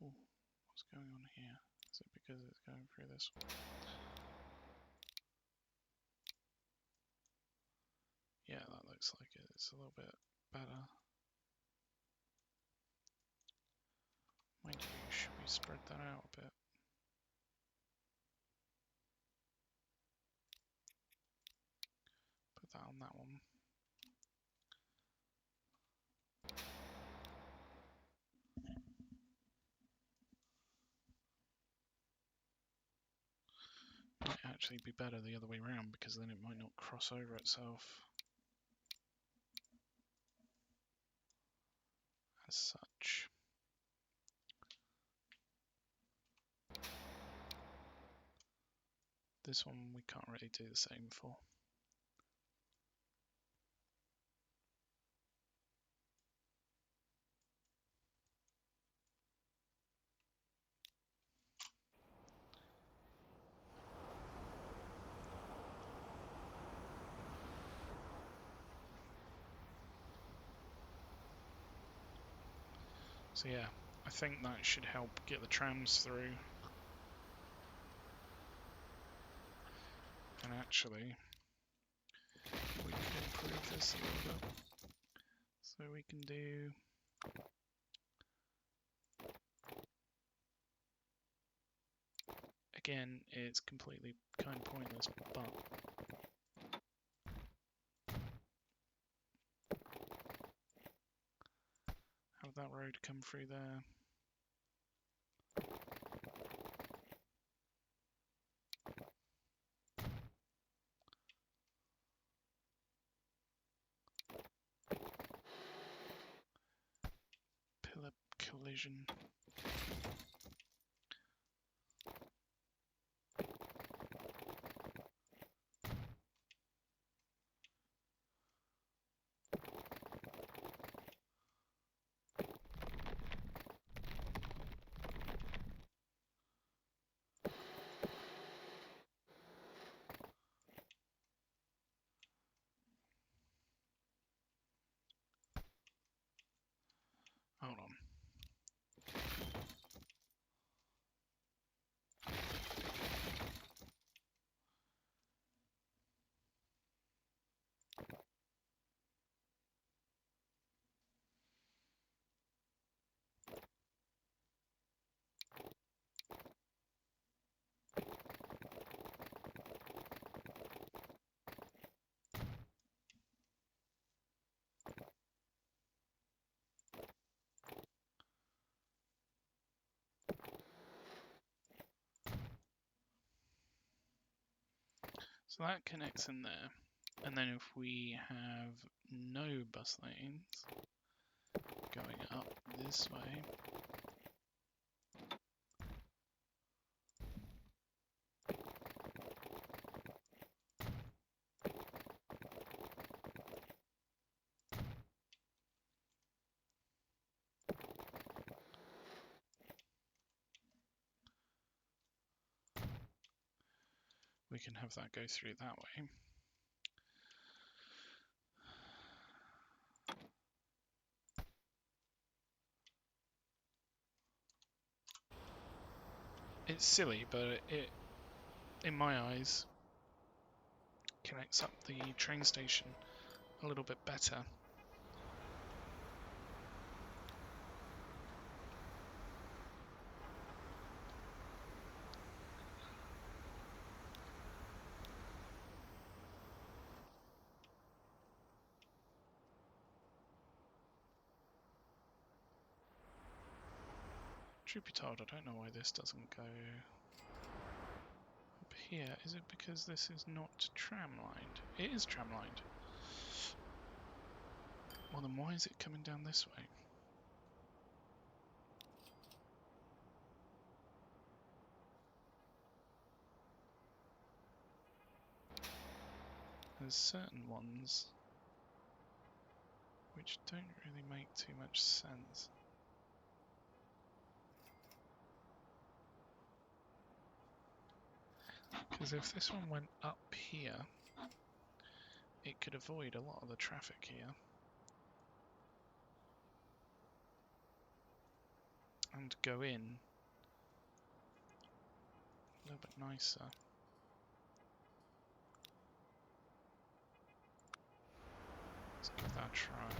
Ooh, what's going on here? Is it because it's going through this one? Yeah, that looks like it. It's a little bit better. Mind you, should we spread that out a bit? Put that on that one. Might actually be better the other way around because then it might not cross over itself as such. This one we can't really do the same for. So yeah, I think that should help get the trams through. And actually, we can improve this a little bit. So we can do again, it's completely kind of pointless, but have that road come through there. Pillar collision. Hold on. So that connects in there. And then if we have no bus lanes going up this way, We can have that go through that way. It's silly, but it, in my eyes, connects up the train station a little bit better. Truth be told, I don't know why this doesn't go up here. Is it because this is not tram-lined? It is tram-lined. Well, then why is it coming down this way? There's certain ones which don't really make too much sense. Because if this one went up here, it could avoid a lot of the traffic here. And go in a little bit nicer. Let's give that a try.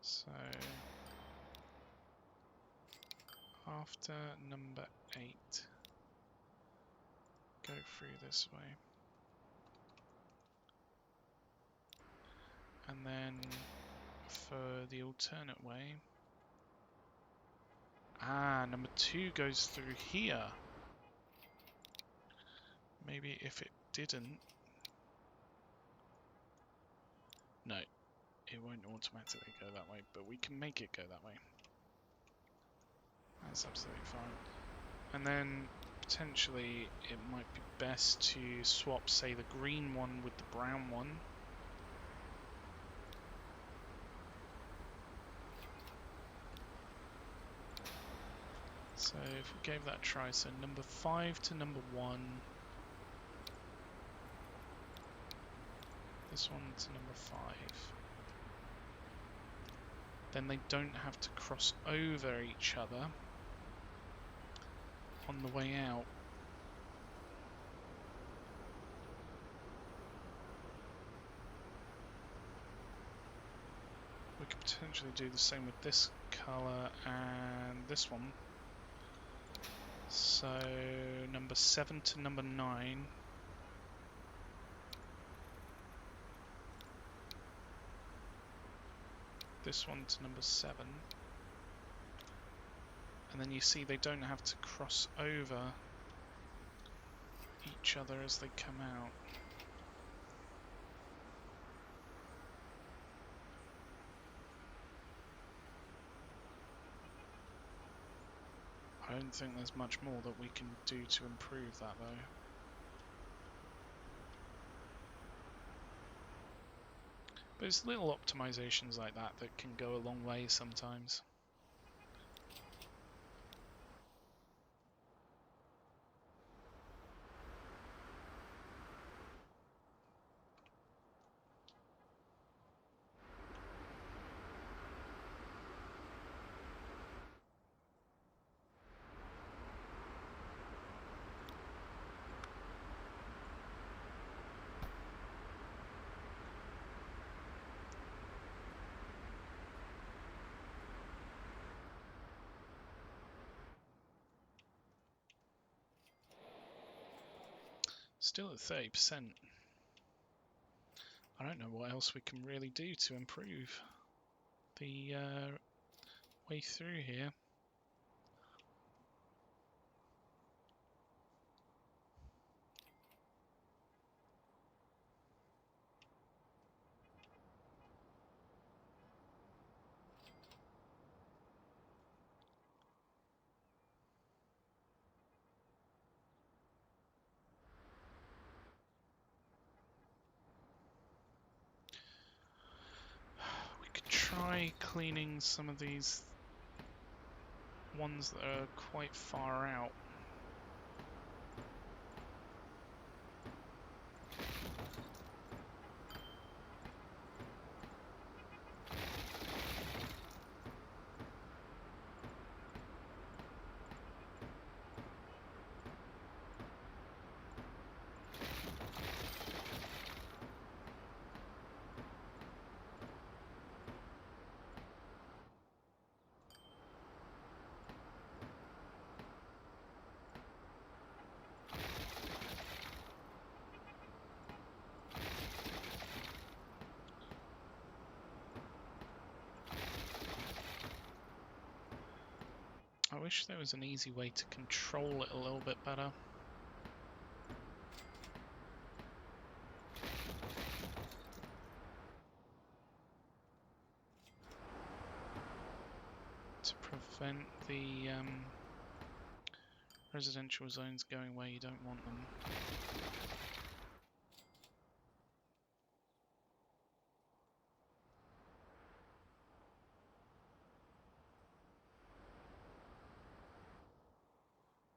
So, after number 8, go through this way. And then for the alternate way, number 2 goes through here. Maybe if it didn't, no, it won't automatically go that way, but we can make it go that way. That's absolutely fine. And then potentially it might be best to swap, say, the green one with the brown one. So if we gave that a try, so number 5 to number 1, this one to number 5. Then they don't have to cross over each other on the way out. We could potentially do the same with this colour and this one. So number 7 to number 9. This one to number 7. And then you see they don't have to cross over each other as they come out. I don't think there's much more that we can do to improve that though. But it's little optimizations like that that can go a long way sometimes. Still at 30%. I don't know what else we can really do to improve the way through here. Try cleaning some of these ones that are quite far out. I wish there was an easy way to control it a little bit better. To prevent the residential zones going where you don't want them.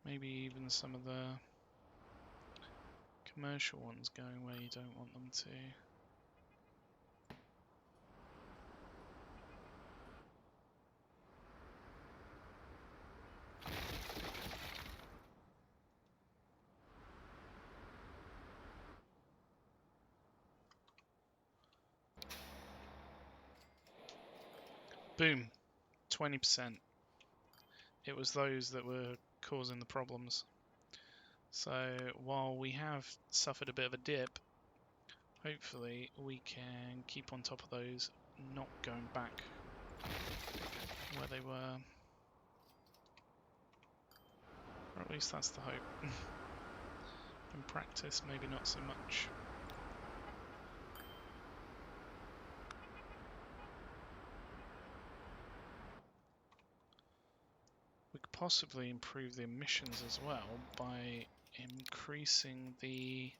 Maybe even some of the commercial ones going where you don't want them to. Boom, 20%. It was those that were causing the problems. So while we have suffered a bit of a dip, hopefully we can keep on top of those, not going back where they were. Or at least that's the hope. In practice, maybe not so much. We could possibly improve the emissions as well by increasing the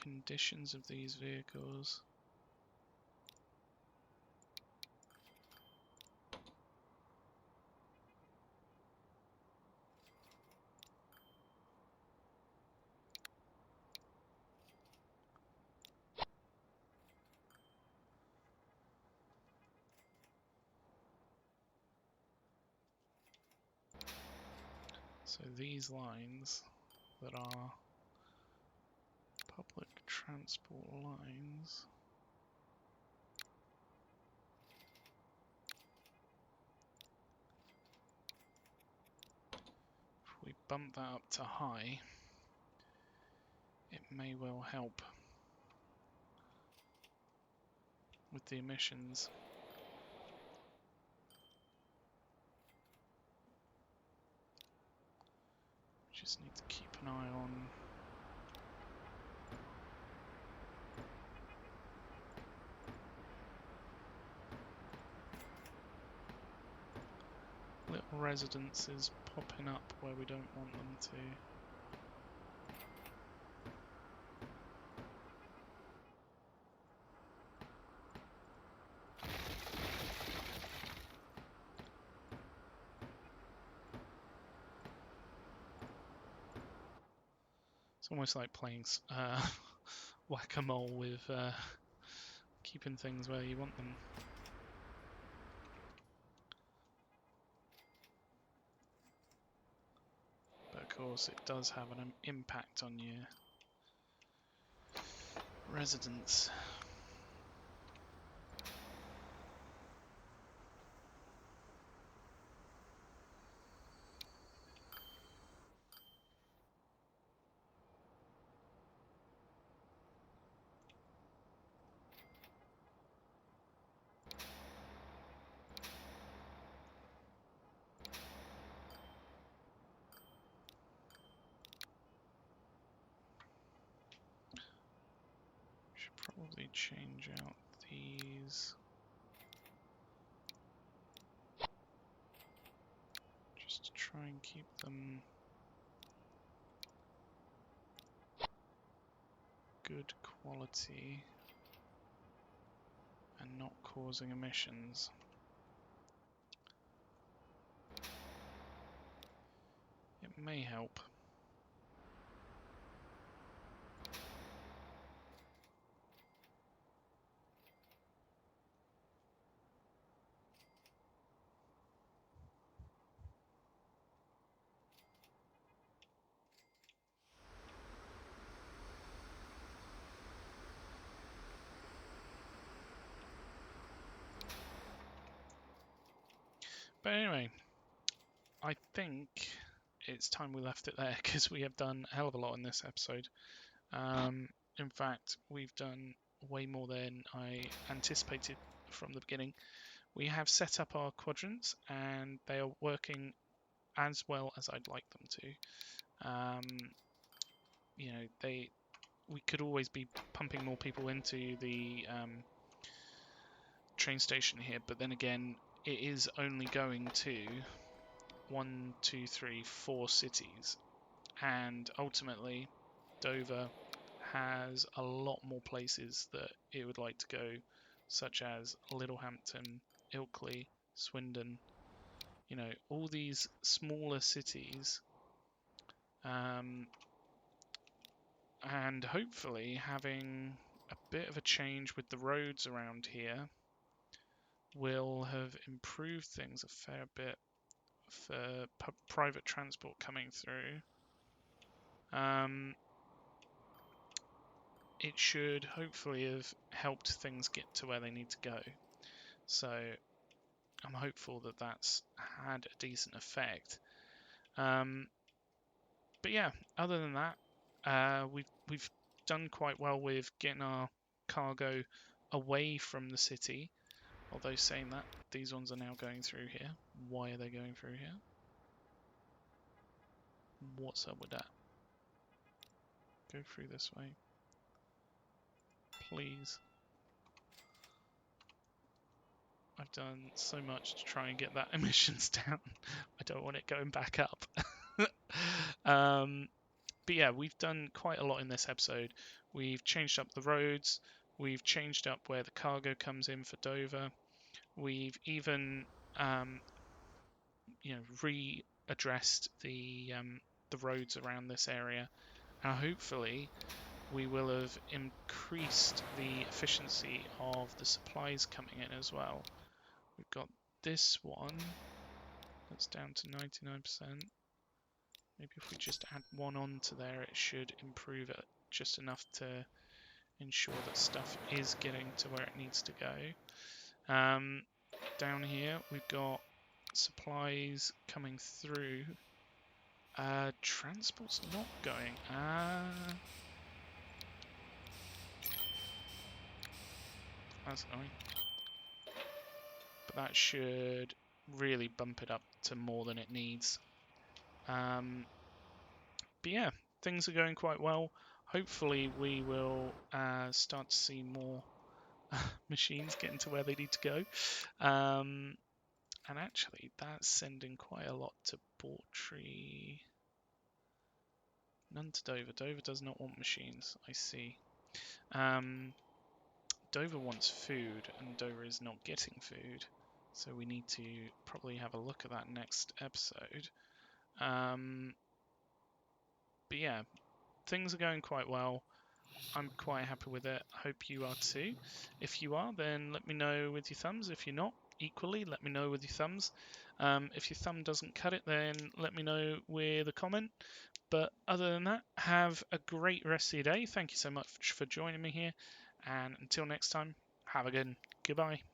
conditions of these vehicles. So these lines that are public transport lines, if we bump that up to high, it may well help with the emissions. Just need to keep an eye on little residences popping up where we don't want them to. It's almost like playing whack-a-mole with keeping things where you want them. But of course it does have an impact on your residents. Should probably change out these. Just to try and keep them good quality and not causing emissions. It may help. But anyway, I think it's time we left it there because we have done a hell of a lot in this episode. In fact, we've done way more than I anticipated from the beginning. We have set up our quadrants, and they are working as well as I'd like them to. You know, we could always be pumping more people into the train station here, but then again, it is only going to 1, 2, 3, 4 cities, and ultimately Dover has a lot more places that it would like to go, such as Littlehampton, Ilkley, Swindon, you know, all these smaller cities, and hopefully having a bit of a change with the roads around here will have improved things a fair bit for private transport coming through. It should hopefully have helped things get to where they need to go. So I'm hopeful that that's had a decent effect. But yeah, other than that, we've done quite well with getting our cargo away from the city. Although saying that, these ones are now going through here. Why are they going through here? What's up with that? Go through this way. Please. I've done so much to try and get that emissions down. I don't want it going back up. But yeah, we've done quite a lot in this episode. We've changed up the roads. We've changed up where the cargo comes in for Dover. We've even, you know, readdressed the roads around this area. And hopefully, we will have increased the efficiency of the supplies coming in as well. We've got this one that's down to 99%. Maybe if we just add one onto there, it should improve it just enough to ensure that stuff is getting to where it needs to go. Down here, we've got supplies coming through. Transport's not going. That's annoying. But that should really bump it up to more than it needs. But yeah, things are going quite well. Hopefully we will start to see more machines getting to where they need to go. And actually, that's sending quite a lot to Bawtry. None to Dover. Dover does not want machines, I see. Dover wants food, and Dover is not getting food. So we need to probably have a look at that next episode. But yeah, things are going quite well. I'm quite happy with it. I hope you are too. If you are, then let me know with your thumbs. If you're not, equally, let me know with your thumbs. If your thumb doesn't cut it, then let me know with a comment. But other than that, have a great rest of your day. Thank you so much for joining me here. And until next time, have a good one. Goodbye.